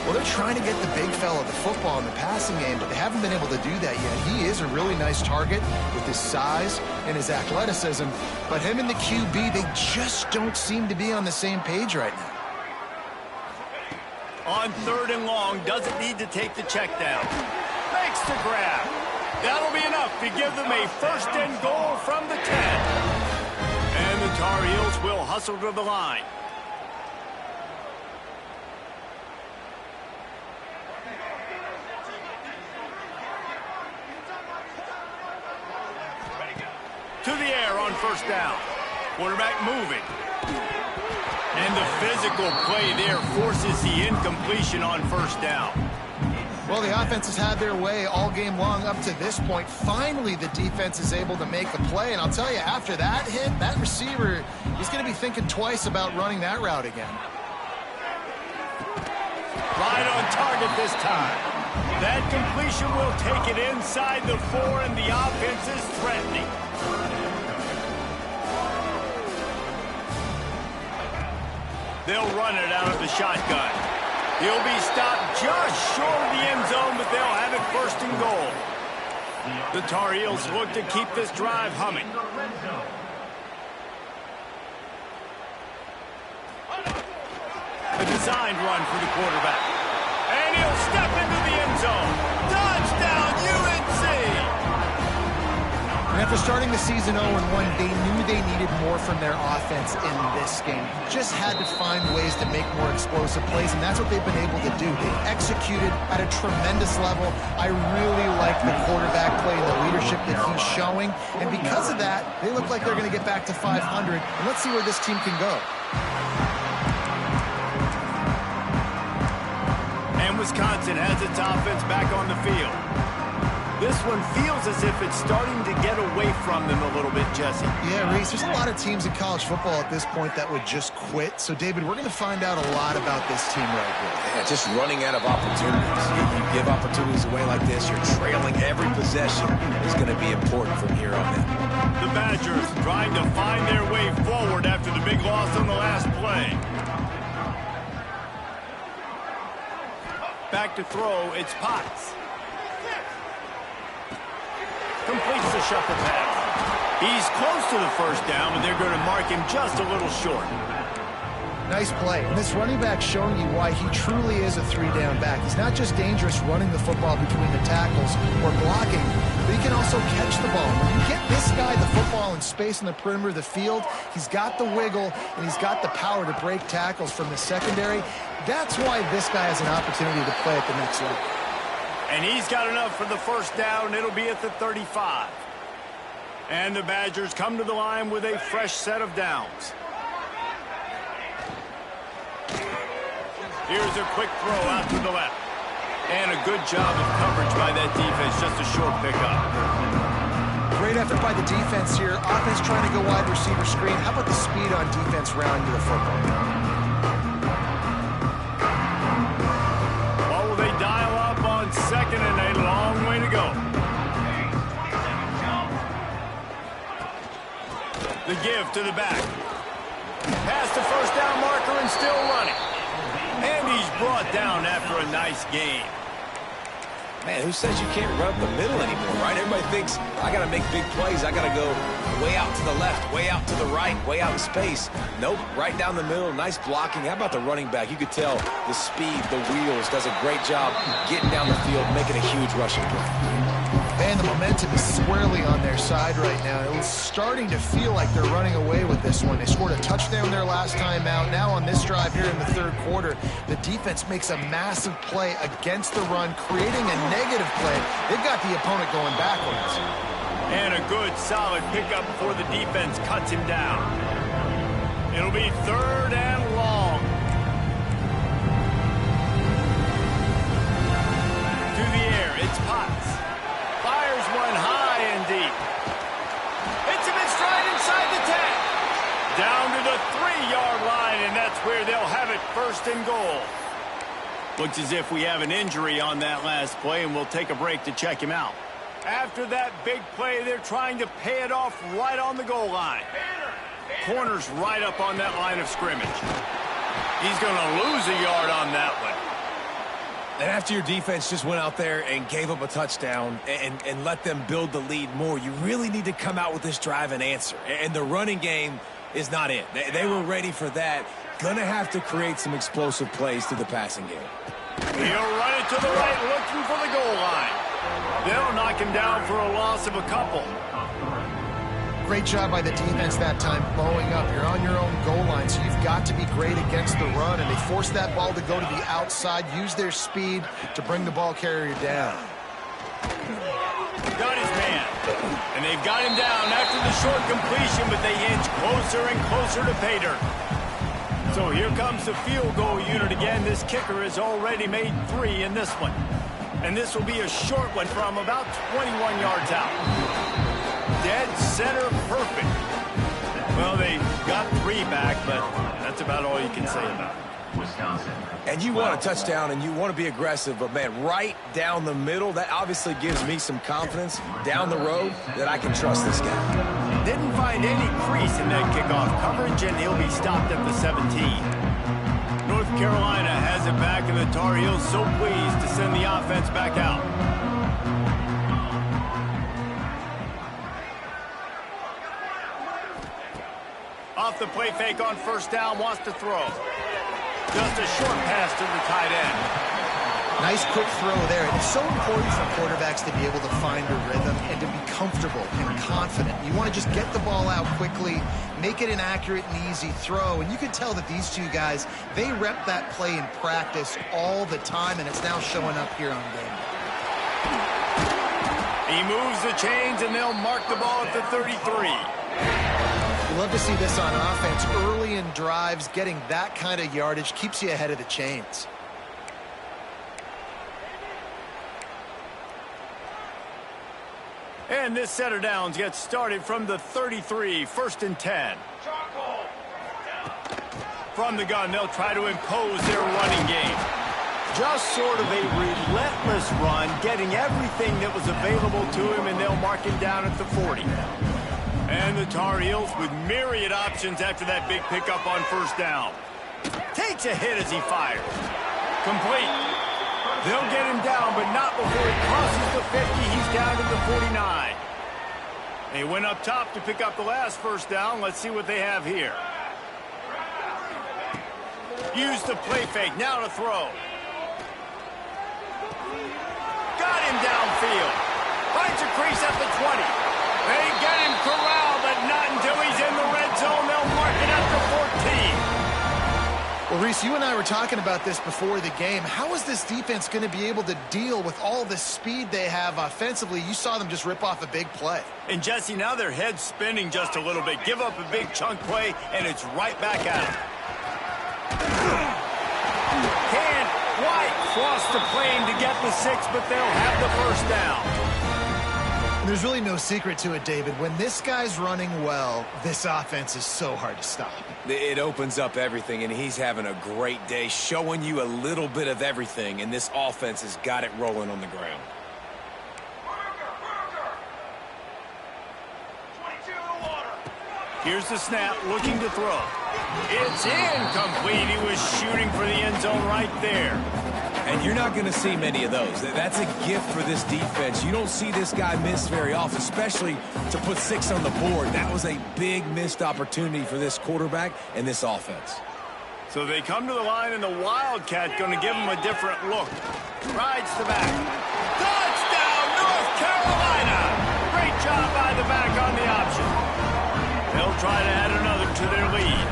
Speaker 3: Well, they're trying to get the big fella the football in the passing game, but they haven't been able to do that yet. He is a really nice target with his size and his athleticism, but him and the QB, they just don't seem to be on the same page right now.
Speaker 1: On 3rd and long, doesn't need to take the check down. Makes the grab. That'll be enough to give them a 1st and goal from the 10. And the Tar Heels will hustle to the line. To the air on 1st down. Quarterback moving. And the physical play there forces the incompletion on 1st down.
Speaker 3: Well, the offense has had their way all game long up to this point. Finally, the defense is able to make a play. And I'll tell you, after that hit, that receiver is going to be thinking twice about running that route again.
Speaker 1: Right on target this time. That completion will take it inside the 4, and the offense is threatening. They'll run it out of the shotgun. He'll be stopped just short of the end zone, but they'll have it 1st and goal. The Tar Heels look to keep this drive humming. A designed run for the quarterback. And he'll step into the end zone. Touchdown, UNC!
Speaker 3: And after starting the season 0-1, they knew they needed more from their offense in this game. Just had to find ways to make more explosive plays, and that's what they've been able to do. They executed at a tremendous level. I really like the quarterback play and the leadership that he's showing, and because of that, they look like they're going to get back to 500, and let's see where this team can go.
Speaker 1: And Wisconsin has its offense back on the field. This one feels as if it's starting to get away from them a little bit, Jesse.
Speaker 3: Yeah, Reese, there's a lot of teams in college football at this point that would just quit. So, David, we're going to find out a lot about this team right here.
Speaker 2: Yeah, just running out of opportunities. You give opportunities away like this, you're trailing every possession is going to be important from here on in.
Speaker 1: The Badgers trying to find their way forward after the big loss on the last play. Back to throw, it's Potts. Completes the shuffle pass. He's close to the 1st down, but they're going to mark him just a little short.
Speaker 3: Nice play. And this running back showing you why he truly is a 3-down back. He's not just dangerous running the football between the tackles or blocking, but he can also catch the ball. When you get this guy the football in space in the perimeter of the field, he's got the wiggle and he's got the power to break tackles from the secondary. That's why this guy has an opportunity to play at the next level.
Speaker 1: And he's got enough for the 1st down. It'll be at the 35. And the Badgers come to the line with a fresh set of downs. Here's a quick throw out to the left. And a good job of coverage by that defense. Just a short pickup.
Speaker 3: Great effort by the defense here. Offense trying to go wide receiver screen. How about the speed on defense rounding to the football?
Speaker 1: What will they dial give to the back. Past the first down marker and still running. And he's brought down after a nice gain.
Speaker 2: Man, who says you can't run up the middle anymore, right? Everybody thinks, I got to make big plays. I got to go way out to the left, way out to the right, way out in space. Nope, right down the middle, nice blocking. How about the running back? You could tell the speed, the wheels, does a great job getting down the field, making a huge rushing play.
Speaker 3: Man, the momentum is squarely on their side right now. It's starting to feel like they're running away with this one. They scored a touchdown their last time out. Now on this drive here in the third quarter, the defense makes a massive play against the run, creating a negative play. They've got the opponent going backwards.
Speaker 1: And a good, solid pickup before the defense cuts him down. It'll be third and long. To the air, it's Potts. Fires one high and deep. Hits him in stride inside the 10. Down to the 3-yard line, and that's where they'll have it, first and goal. Looks as if we have an injury on that last play, and we'll take a break to check him out. After that big play, they're trying to pay it off right on the goal line. Corner's right up on that line of scrimmage. He's going to lose a yard on that one.
Speaker 2: And after your defense just went out there and gave up a touchdown and let them build the lead more, you really need to come out with this drive and answer. And the running game is not it. They were ready for that. Going to have to create some explosive plays through the passing game.
Speaker 1: He'll run it to the right, looking for the goal line. They'll knock him down for a loss of a couple.
Speaker 3: Great job by the defense that time, blowing up. You're on your own goal line, so you've got to be great against the run, and they forced that ball to go to the outside, use their speed to bring the ball carrier down.
Speaker 1: Got his man, and they've got him down after the short completion, but they inch closer and closer to pay dirt. So here comes the field goal unit again. This kicker has already made 3 in this one. And this will be a short one from about 21 yards out. Dead center perfect. Well, they got 3 back, but that's about all you can say about it.
Speaker 4: Wisconsin.
Speaker 2: And you want a touchdown and you want to be aggressive, but man, right down the middle, that obviously gives me some confidence down the road that I can trust this guy.
Speaker 1: Didn't find any crease in that kickoff coverage, and he'll be stopped at the 17. North Carolina has it back, and the Tar Heels so pleased to send the offense back out. Off the play fake on first down, wants to throw. Just a short pass to the tight end.
Speaker 3: Nice quick throw there. And it's so important for quarterbacks to be able to find a rhythm and to be comfortable and confident. You want to just get the ball out quickly, make it an accurate and easy throw. And you can tell that these two guys, they rep that play in practice all the time, and it's now showing up here on game day.
Speaker 1: He moves the chains, and they'll mark the ball at the 33.
Speaker 3: You love to see this on offense. Early in drives, getting that kind of yardage keeps you ahead of the chains.
Speaker 1: And this set of downs gets started from the 33, first and 10. From the gun, they'll try to impose their running game. Just sort of a relentless run, getting everything that was available to him, and they'll mark him down at the 40. And the Tar Heels with myriad options after that big pickup on first down. Takes a hit as he fires. Complete. They'll get him down, but not before he crosses the 50. He's down to the 49. They went up top to pick up the last first down. Let's see what they have here. Use the play fake. Now to throw. Got him downfield. Finds a crease at the 20. They get him corralled, but not until he's in the red zone. They'll mark it at the 14.
Speaker 3: Well, Reese, you and I were talking about this before the game. How is this defense going to be able to deal with all the speed they have offensively? You saw them just rip off a big play.
Speaker 1: And, Jesse, now their head's spinning just a little bit. Give up a big chunk play, and it's right back at them. Can't quite cross the plane to get the 6, but they'll have the first down.
Speaker 3: There's really no secret to it, David. When this guy's running well, this offense is so hard to stop.
Speaker 2: It opens up everything, and he's having a great day, showing you a little bit of everything, and this offense has got it rolling on the ground.
Speaker 1: Here's the snap, looking to throw. It's incomplete. He was shooting for the end zone right there.
Speaker 2: And you're not going to see many of those. That's a gift for this defense. You don't see this guy miss very often, especially to put 6 on the board. That was a big missed opportunity for this quarterback and this offense.
Speaker 1: So they come to the line, and the Wildcat going to give him a different look. Rides the back. Touchdown, North Carolina! Great job by the back on the option. They'll try to add another to their lead.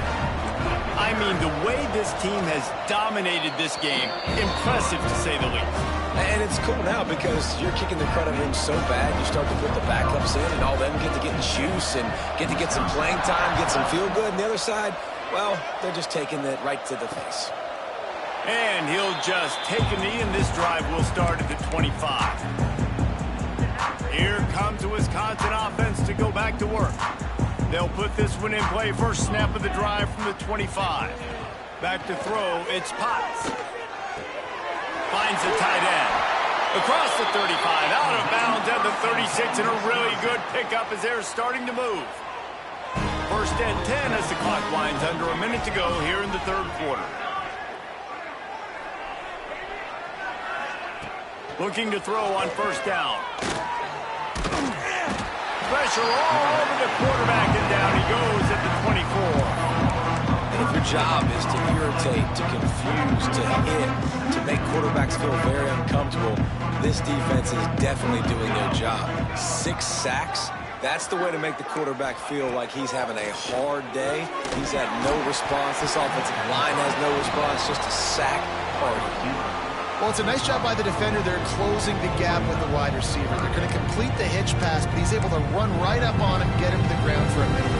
Speaker 1: I mean, the way this team has dominated this game, impressive to say the least.
Speaker 2: And it's cool now because you're kicking the crud out of him so bad, you start to put the backups in, and all them get to get juice and get to get some playing time, get some feel good. And the other side, well, they're just taking it right to the face.
Speaker 1: And he'll just take a knee, and this drive will start at the 25. Here comes the Wisconsin offense to go back to work. They'll put this one in play. First snap of the drive from the 25. Back to throw, it's Potts. Finds the tight end. Across the 35, out of bounds at the 36, and a really good pickup as they're starting to move. First and 10 as the clock winds under a minute to go here in the third quarter. Looking to throw on first down. Pressure all over the quarterback, and down he goes at the 24.
Speaker 2: And if your job is to irritate, to confuse, to hit, to make quarterbacks feel very uncomfortable, this defense is definitely doing their job. 6 sacks, that's the way to make the quarterback feel like he's having a hard day. He's had no response. This offensive line has no response, just a sack party.
Speaker 3: Well, it's a nice job by the defender. They're closing the gap with the wide receiver. They're going to complete the hitch pass, but he's able to run right up on him, get him to the ground for a minute.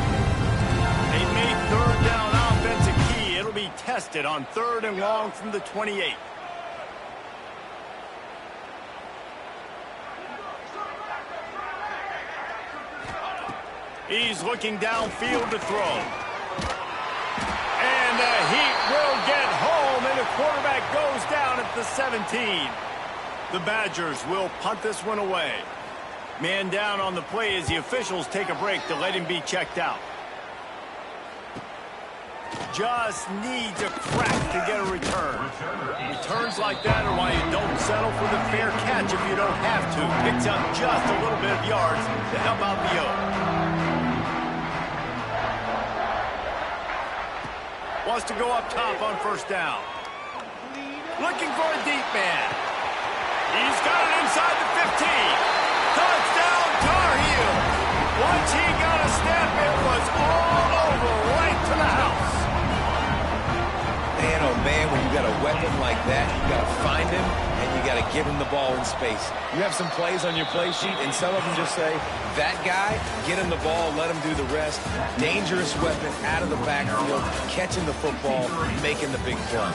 Speaker 1: They made third down offense a key. It'll be tested on 3rd and long from the 28. He's looking downfield to throw. And the heat will get home, and the quarterback goes down at the 17. The Badgers will punt this one away. Man down on the play as the officials take a break to let him be checked out. Just needs a crack to get a return. Returns like that are why you don't settle for the fair catch if you don't have to. Picks up just a little bit of yards to help out the O. Wants to go up top on first down. Looking for a deep man. He's got it inside the 15. Touchdown, Tar Heel. Once he got a step, it was all over, right to the house.
Speaker 2: Man, oh man, when you got a weapon like that, you got to find him, and you got to give him the ball in space. You have some plays on your play sheet, and some of them just say, that guy, get him the ball, let him do the rest. Dangerous weapon out of the backfield, catching the football, making the big play.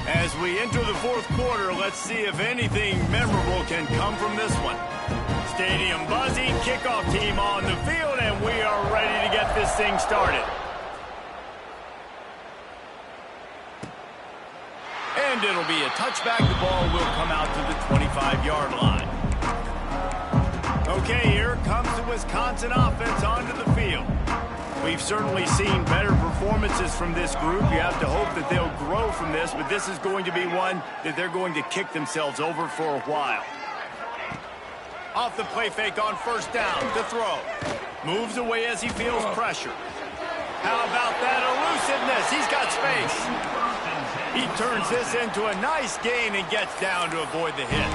Speaker 1: As we enter the fourth quarter, let's see if anything memorable can come from this one. Stadium buzzing, kickoff team on the field, and we are ready to get this thing started. And it'll be a touchback. The ball will come out to the 25-yard line. Okay, here comes the Wisconsin offense onto the field. We've certainly seen better performances from this group. You have to hope that they'll grow from this, but this is going to be one that they're going to kick themselves over for a while. Off the play fake on first down to throw. Moves away as he feels pressure. How about that elusiveness? He's got space. He turns this into a nice gain and gets down to avoid the hit.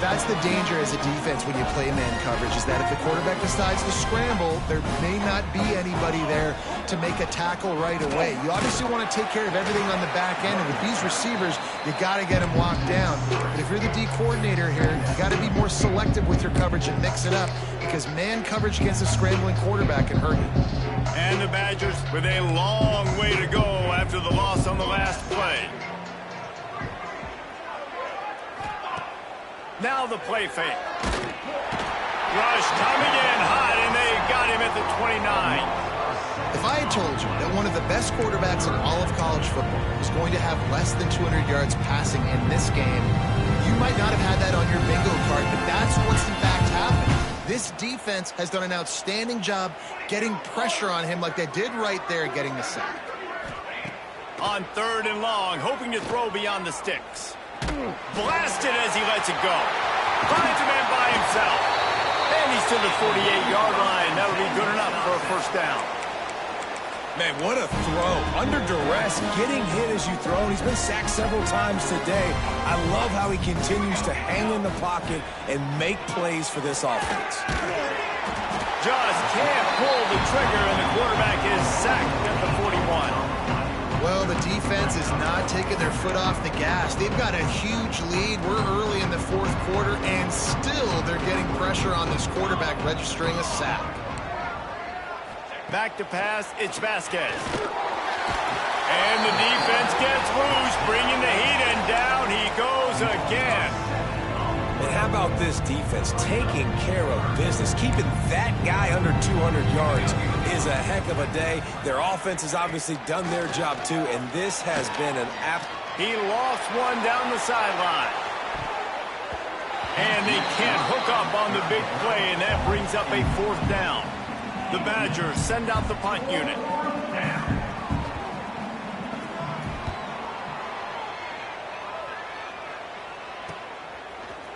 Speaker 3: That's the danger as a defense when you play man coverage, is that if the quarterback decides to scramble, there may not be anybody there to make a tackle right away. You obviously want to take care of everything on the back end, and with these receivers, you got to get them locked down. But if you're the D coordinator here, you got to be more selective with your coverage and mix it up, because man coverage against a scrambling quarterback can hurt you.
Speaker 1: And the Badgers with a long way to go after the loss on the last play. Now the play fake. Rush coming in hot, and they got him at the 29.
Speaker 3: If I had told you that one of the best quarterbacks in all of college football was going to have less than 200 yards passing in this game, you might not have had that on your bingo card, but that's what's in fact happened. This defense has done an outstanding job getting pressure on him like they did right there, getting the sack.
Speaker 1: On 3rd and long, hoping to throw beyond the sticks. Blasted as he lets it go. Finds a man by himself. And he's to the 48-yard line. That'll be good enough for a first down.
Speaker 2: Man, what a throw. Under duress, getting hit as you throw. He's been sacked several times today. I love how he continues to hang in the pocket and make plays for this offense.
Speaker 1: Just can't pull the trigger, and the quarterback is sacked at the 41.
Speaker 3: Well, the defense is not taking their foot off the gas. They've got a huge lead. We're early in the 4th quarter, and still they're getting pressure on this quarterback, registering a sack.
Speaker 1: Back to pass, it's Vasquez. And the defense gets loose, bringing the heat, and down he goes again.
Speaker 2: And how about this defense taking care of business? Keeping that guy under 200 yards is a heck of a day. Their offense has obviously done their job too, and this has been an
Speaker 1: He lost one down the sideline. And they can't hook up on the big play, and that brings up a 4th down. The Badgers send out the punt unit.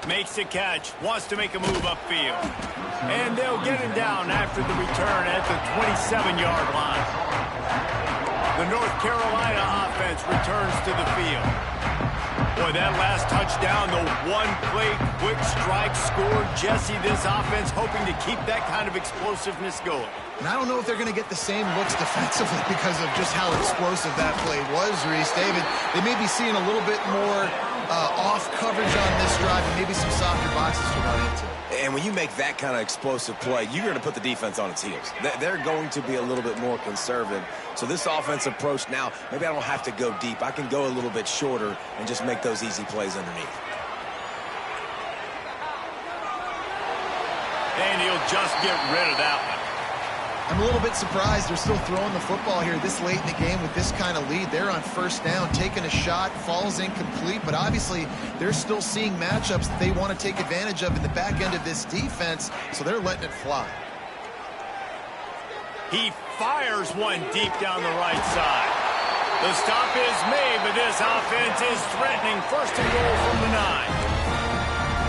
Speaker 1: Makes the catch, wants to make a move upfield. And they'll get him down after the return at the 27-yard line. The North Carolina offense returns to the field. Boy, that last touchdown, the one-play quick strike scored. Jesse, this offense hoping to keep that kind of explosiveness going.
Speaker 3: And I don't know if they're going to get the same looks defensively because of just how explosive that play was, Reese. David, they may be seeing a little bit more off coverage on this drive and maybe some softer boxes to run into.
Speaker 2: And when you make that kind of explosive play, you're going to put the defense on its heels. They're going to be a little bit more conservative. So this offensive approach now, maybe I don't have to go deep. I can go a little bit shorter and just make those easy plays underneath.
Speaker 1: And he'll just get rid of that one.
Speaker 3: I'm a little bit surprised they're still throwing the football here this late in the game with this kind of lead. They're on 1st down, taking a shot, falls incomplete, but obviously they're still seeing matchups that they want to take advantage of in the back end of this defense, so they're letting it fly.
Speaker 1: He fires one deep down the right side. The stop is made, but this offense is threatening. 1st and goal from the 9.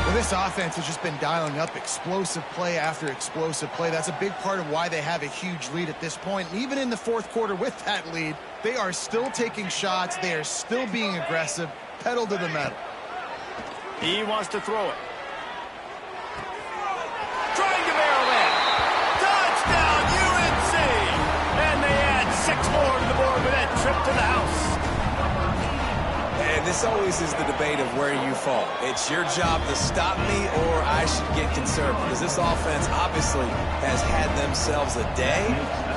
Speaker 3: Well, this offense has just been dialing up explosive play after explosive play. That's a big part of why they have a huge lead at this point. And even in the 4th quarter with that lead, they are still taking shots. They are still being aggressive, pedal to the metal.
Speaker 1: He wants to throw it. Trying to barrel in. Touchdown, UNC! And they add 6 more to the board with that trip to the house.
Speaker 2: And this always is the debate of where you fall. It's your job to stop me or I should get conservative, because this offense obviously has had themselves a day,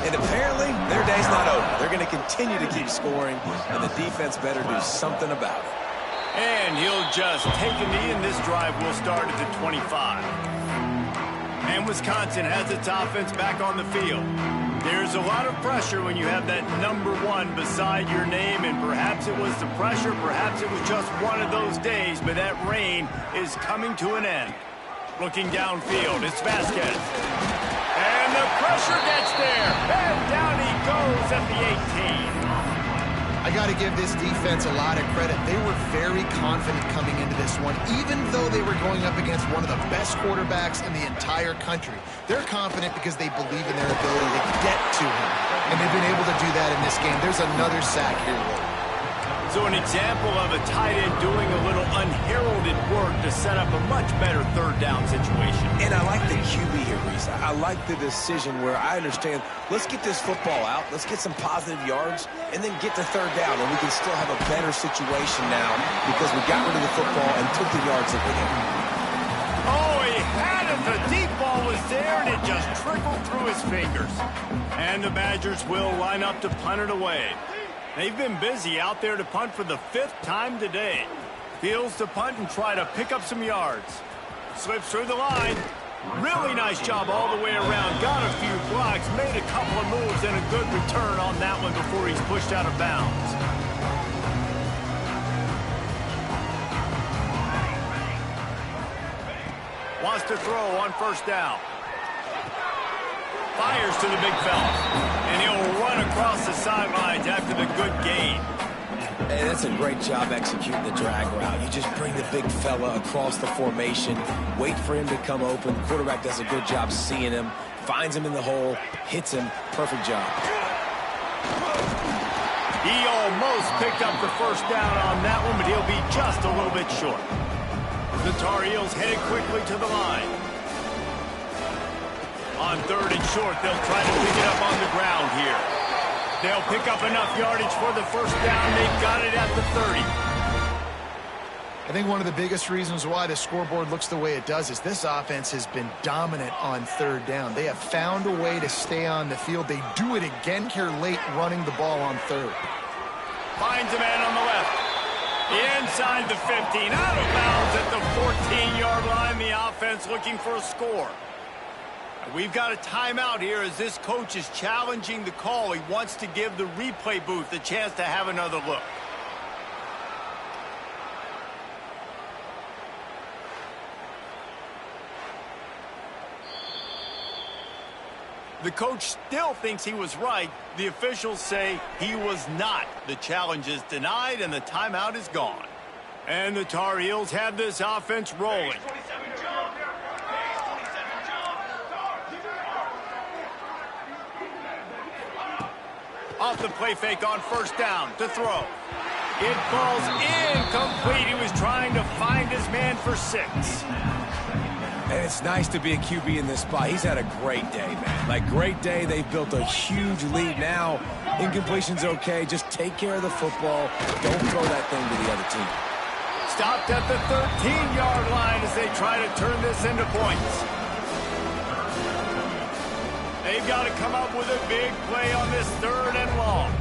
Speaker 2: and apparently their day's not over. They're going to continue to keep scoring, and the defense better do something about it.
Speaker 1: And he'll just take a knee, and this drive will start at the 25. And Wisconsin has its offense back on the field. There's a lot of pressure when you have that number 1 beside your name, and perhaps it was the pressure, perhaps it was just one of those days, but that rain is coming to an end. Looking downfield, it's Vasquez. And the pressure gets there, and down he goes at the 18.
Speaker 3: I got to give this defense a lot of credit. They were very confident coming into this one, even though they were going up against one of the best quarterbacks in the entire country. They're confident because they believe in their ability to get to him, and they've been able to do that in this game. There's another sack here, Will.
Speaker 1: So an example of a tight end doing a little unheralded work to set up a much better 3rd down situation.
Speaker 2: And I like the QB here, Reese. I like the decision where I understand, let's get this football out, let's get some positive yards, and then get to 3rd down, and we can still have a better situation now because we got rid of the football and took the yards that we had.
Speaker 1: Oh, he had it. The deep ball was there, and it just trickled through his fingers. And the Badgers will line up to punt it away. They've been busy out there to punt for the 5th time today. Fields to punt and try to pick up some yards. Slips through the line. Really nice job all the way around. Got a few blocks, made a couple of moves, and a good return on that one before he's pushed out of bounds. Wants to throw on first down. Fires to the big fella. And he'll run across the sidelines after the good gain.
Speaker 2: Hey, that's a great job executing the drag route. You just bring the big fella across the formation, wait for him to come open. The quarterback does a good job seeing him, finds him in the hole, hits him. Perfect job.
Speaker 1: He almost picked up the first down on that one, but he'll be just a little bit short. The Tar Heels headed quickly to the line. On third and short, they'll try to pick it up on the ground here. They'll pick up enough yardage for the first down. They've got it at the 30.
Speaker 3: I think one of the biggest reasons why the scoreboard looks the way it does is this offense has been dominant on third down. They have found a way to stay on the field. They do it again here late running the ball on third.
Speaker 1: Finds a man on the left. Inside the 15. Out of bounds at the 14-yard line. The offense looking for a score. We've got a timeout here as this coach is challenging the call. He wants to give the replay booth a chance to have another look. The coach still thinks he was right. The officials say he was not. The challenge is denied and the timeout is gone. And the Tar Heels have this offense rolling. Off the play fake on first down to throw. It falls incomplete. He was trying to find his man for 6.
Speaker 2: And it's nice to be a QB in this spot. He's had a great day, man. Like, great day. They've built a huge lead now. Incompletion's okay. Just take care of the football. Don't throw that thing to the other team.
Speaker 1: Stopped at the 13-yard line as they try to turn this into points. They've got to come up with a big play on this third and long.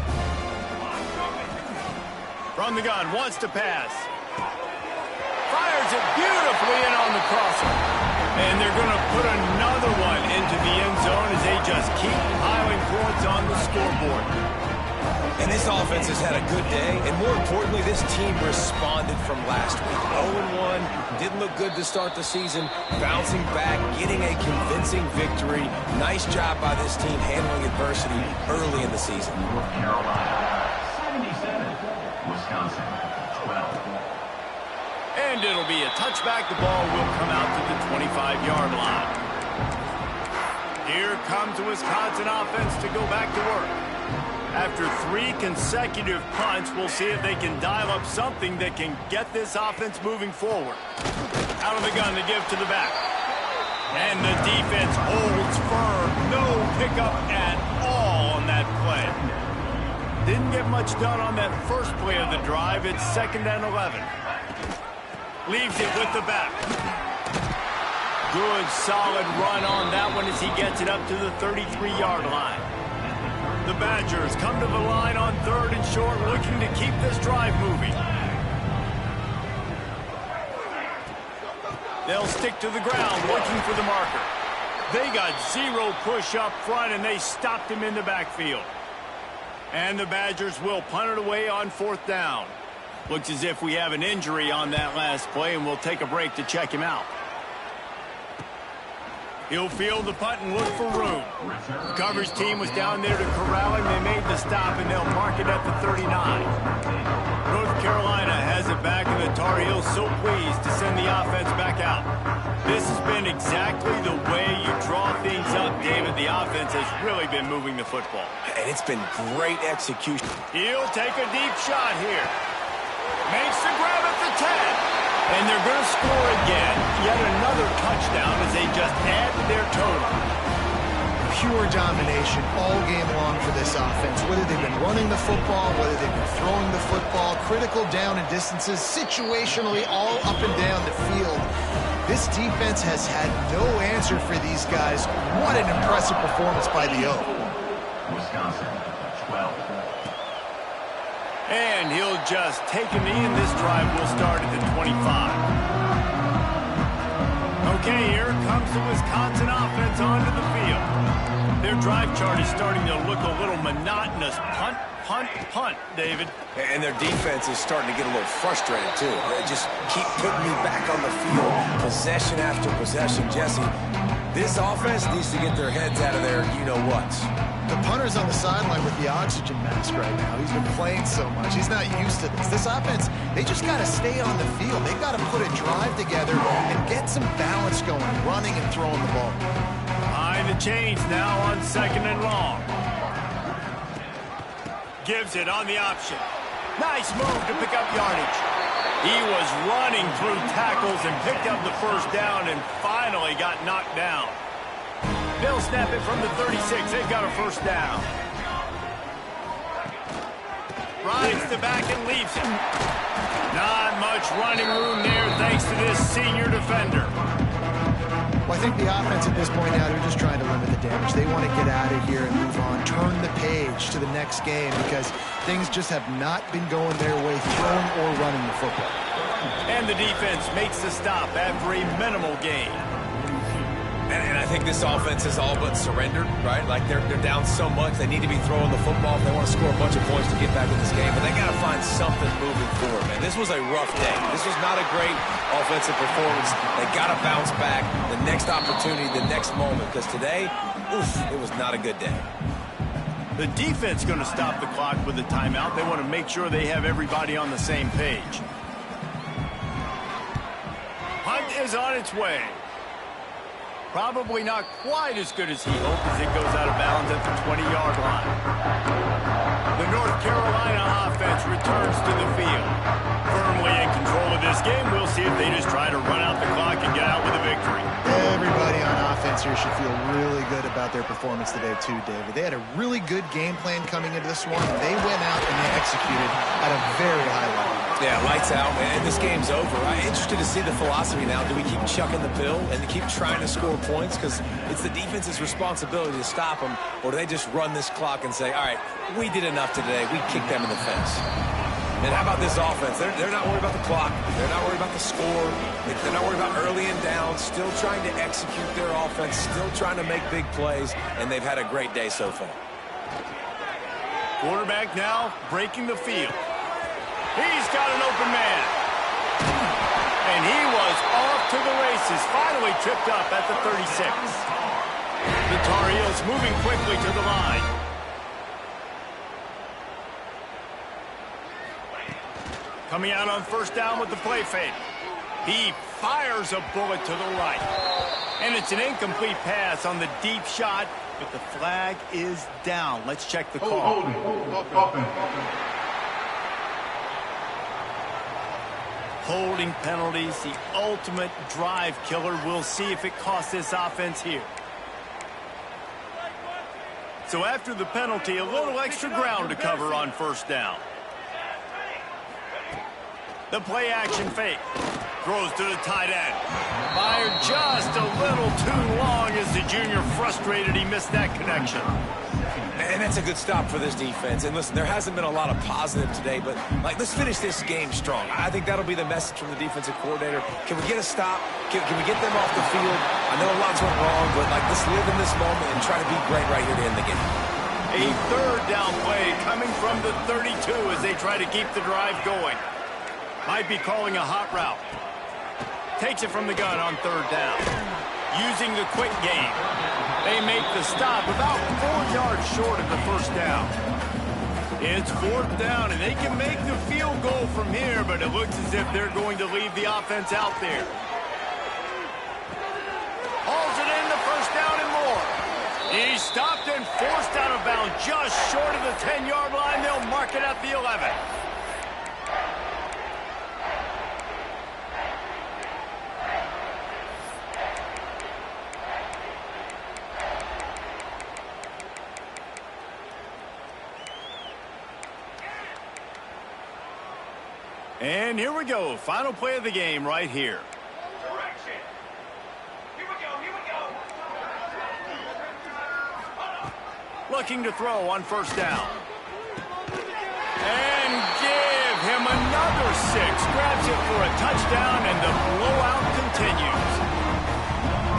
Speaker 1: From the gun, wants to pass. Fires it beautifully in on the crosser. And they're going to put another one into the end zone as they just keep piling points on the scoreboard.
Speaker 2: And this offense has had a good day, and more importantly, this team responded from last week. 0-1, didn't look good to start the season, bouncing back, getting a convincing victory. Nice job by this team handling adversity early in the season.
Speaker 4: North Carolina, 77. Wisconsin, 12.
Speaker 1: And it'll be a touchback. The ball will come out to the 25-yard line. Here comes the Wisconsin offense to go back to work. After 3 consecutive punts, we'll see if they can dial up something that can get this offense moving forward. Out of the gun to give to the back. And the defense holds firm. No pickup at all on that play. Didn't get much done on that first play of the drive. It's 2nd and 11. Leaves it with the back. Good, solid run on that one as he gets it up to the 33-yard line. The Badgers come to the line on third and short, looking to keep this drive moving. They'll stick to the ground, looking for the marker. They got 0 push up front, and they stopped him in the backfield. And the Badgers will punt it away on 4th down. Looks as if we have an injury on that last play, and we'll take a break to check him out. He'll field the punt and look for room. The coverage team was down there to corral him. They made the stop, and they'll mark it at the 39. North Carolina has it back, and the Tar Heels so pleased to send the offense back out. This has been exactly the way you draw things up, David. The offense has really been moving the football.
Speaker 2: And it's been great execution.
Speaker 1: He'll take a deep shot here. Makes the grab at the 10. And they're going to score again. Yet another touchdown as they just add to their total.
Speaker 3: Pure domination all game long for this offense. Whether they've been running the football, whether they've been throwing the football, critical down and distances, situationally all up and down the field. This defense has had no answer for these guys. What an impressive performance by the O.
Speaker 4: Wisconsin, 12.
Speaker 1: And he'll just take a knee, and this drive will start at the 25. Okay, here comes the Wisconsin offense onto the field. Their drive chart is starting to look a little monotonous. Punt, punt, punt, David.
Speaker 2: And their defense is starting to get a little frustrated, too. They just keep putting me back on the field, possession after possession. Jesse, this offense needs to get their heads out of their you-know-whats.
Speaker 3: The punter's on the sideline with the oxygen mask right now. He's been playing so much. He's not used to this. This offense, they just got to stay on the field. They've got to put a drive together and get some balance going, running and throwing the ball.
Speaker 1: Behind the chains now on 2nd and long. Gives it on the option. Nice move to pick up yardage. He was running through tackles and picked up the first down and finally got knocked down. They'll snap it from the 36. They've got a first down. Rides the back and leaves it. Not much running room there thanks to this senior defender.
Speaker 3: Well, I think the offense at this point now, they're just trying to limit the damage. They want to get out of here and move on, turn the page to the next game because things just have not been going their way, throwing or running the football.
Speaker 1: And the defense makes the stop after a minimal gain.
Speaker 2: And I think this offense is all but surrendered, right? Like they're down so much, they need to be throwing the football if they want to score a bunch of points to get back in this game. But they got to find something moving forward, man. This was a rough day. This was not a great offensive performance. They got to bounce back the next opportunity, the next moment. Because today, it was not a good day.
Speaker 1: The defense going to stop the clock with a timeout. They want to make sure they have everybody on the same page. Punt is on its way. Probably not quite as good as he hoped as it goes out of bounds at the 20-yard line. The North Carolina offense returns to the field. Firmly in control of this game, we'll see if they just try to run out the clock and get out with a victory.
Speaker 3: Everybody on offense here should feel really good about their performance today too, David. They had a really good game plan coming into this one. They went out and they executed at a very high level.
Speaker 2: Yeah, lights out, man. This game's over. I'm interested to see the philosophy now. Do we keep chucking the pill and keep trying to score points? Because it's the defense's responsibility to stop them. Or do they just run this clock and say, all right, we did enough today. We kicked them in the fence. And how about this offense? They're not worried about the clock. They're not worried about the score. They're not worried about early and down. Still trying to execute their offense. Still trying to make big plays. And they've had a great day so far.
Speaker 1: Quarterback now breaking the field. He's got an open man. And he was off to the races. Finally tripped up at the 36. The Tar Heels moving quickly to the line. Coming out on first down with the play fake. He fires a bullet to the right. And it's an incomplete pass on the deep shot, but the flag is down. Let's check the call. Holding penalties, the ultimate drive killer. We'll see if it costs this offense here. So after the penalty, a little extra ground to cover on first down. The play action fake. Throws to the tight end. Fired just a little too long as the junior frustrated he missed that connection.
Speaker 2: And that's a good stop for this defense. And listen, there hasn't been a lot of positive today, but let's finish this game strong. I think that'll be the message from the defensive coordinator. Can we get a stop? Can we get them off the field? I know lots went wrong, but let's live in this moment and try to be great right here to end the game.
Speaker 1: A third down play coming from the 32 as they try to keep the drive going. Might be calling a hot route. Takes it from the gun on third down. Using the quick game. They make the stop about 4 yards short of the first down. It's fourth down, and they can make the field goal from here, but it looks as if they're going to leave the offense out there. Hauls it in, the first down and more. He's stopped and forced out of bounds just short of the 10-yard line. They'll mark it at the 11. And here we go. Final play of the game right here.
Speaker 4: Direction. Here we go.
Speaker 1: Looking to throw on first down. And give him another 6. Grabs it for a touchdown, and the blowout continues.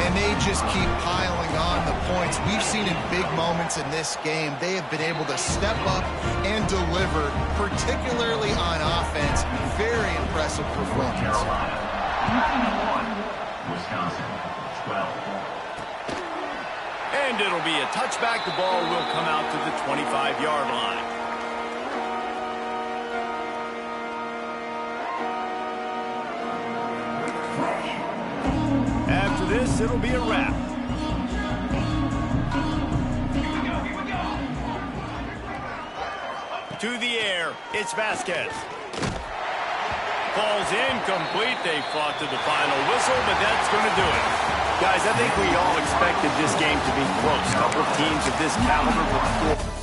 Speaker 3: And and they just keep piling on the points. We've seen in big moments in this game, they have been able to step up and deliver, particularly on offense. Very impressive performance.
Speaker 4: Wisconsin, 12.
Speaker 1: And it'll be a touchback. The ball will come out to the 25-yard line. After this, it'll be a wrap. To the air, it's Vasquez. Falls incomplete. They fought to the final whistle, but that's going to do it. Guys, I think we all expected this game to be close. A couple of teams of this caliber before.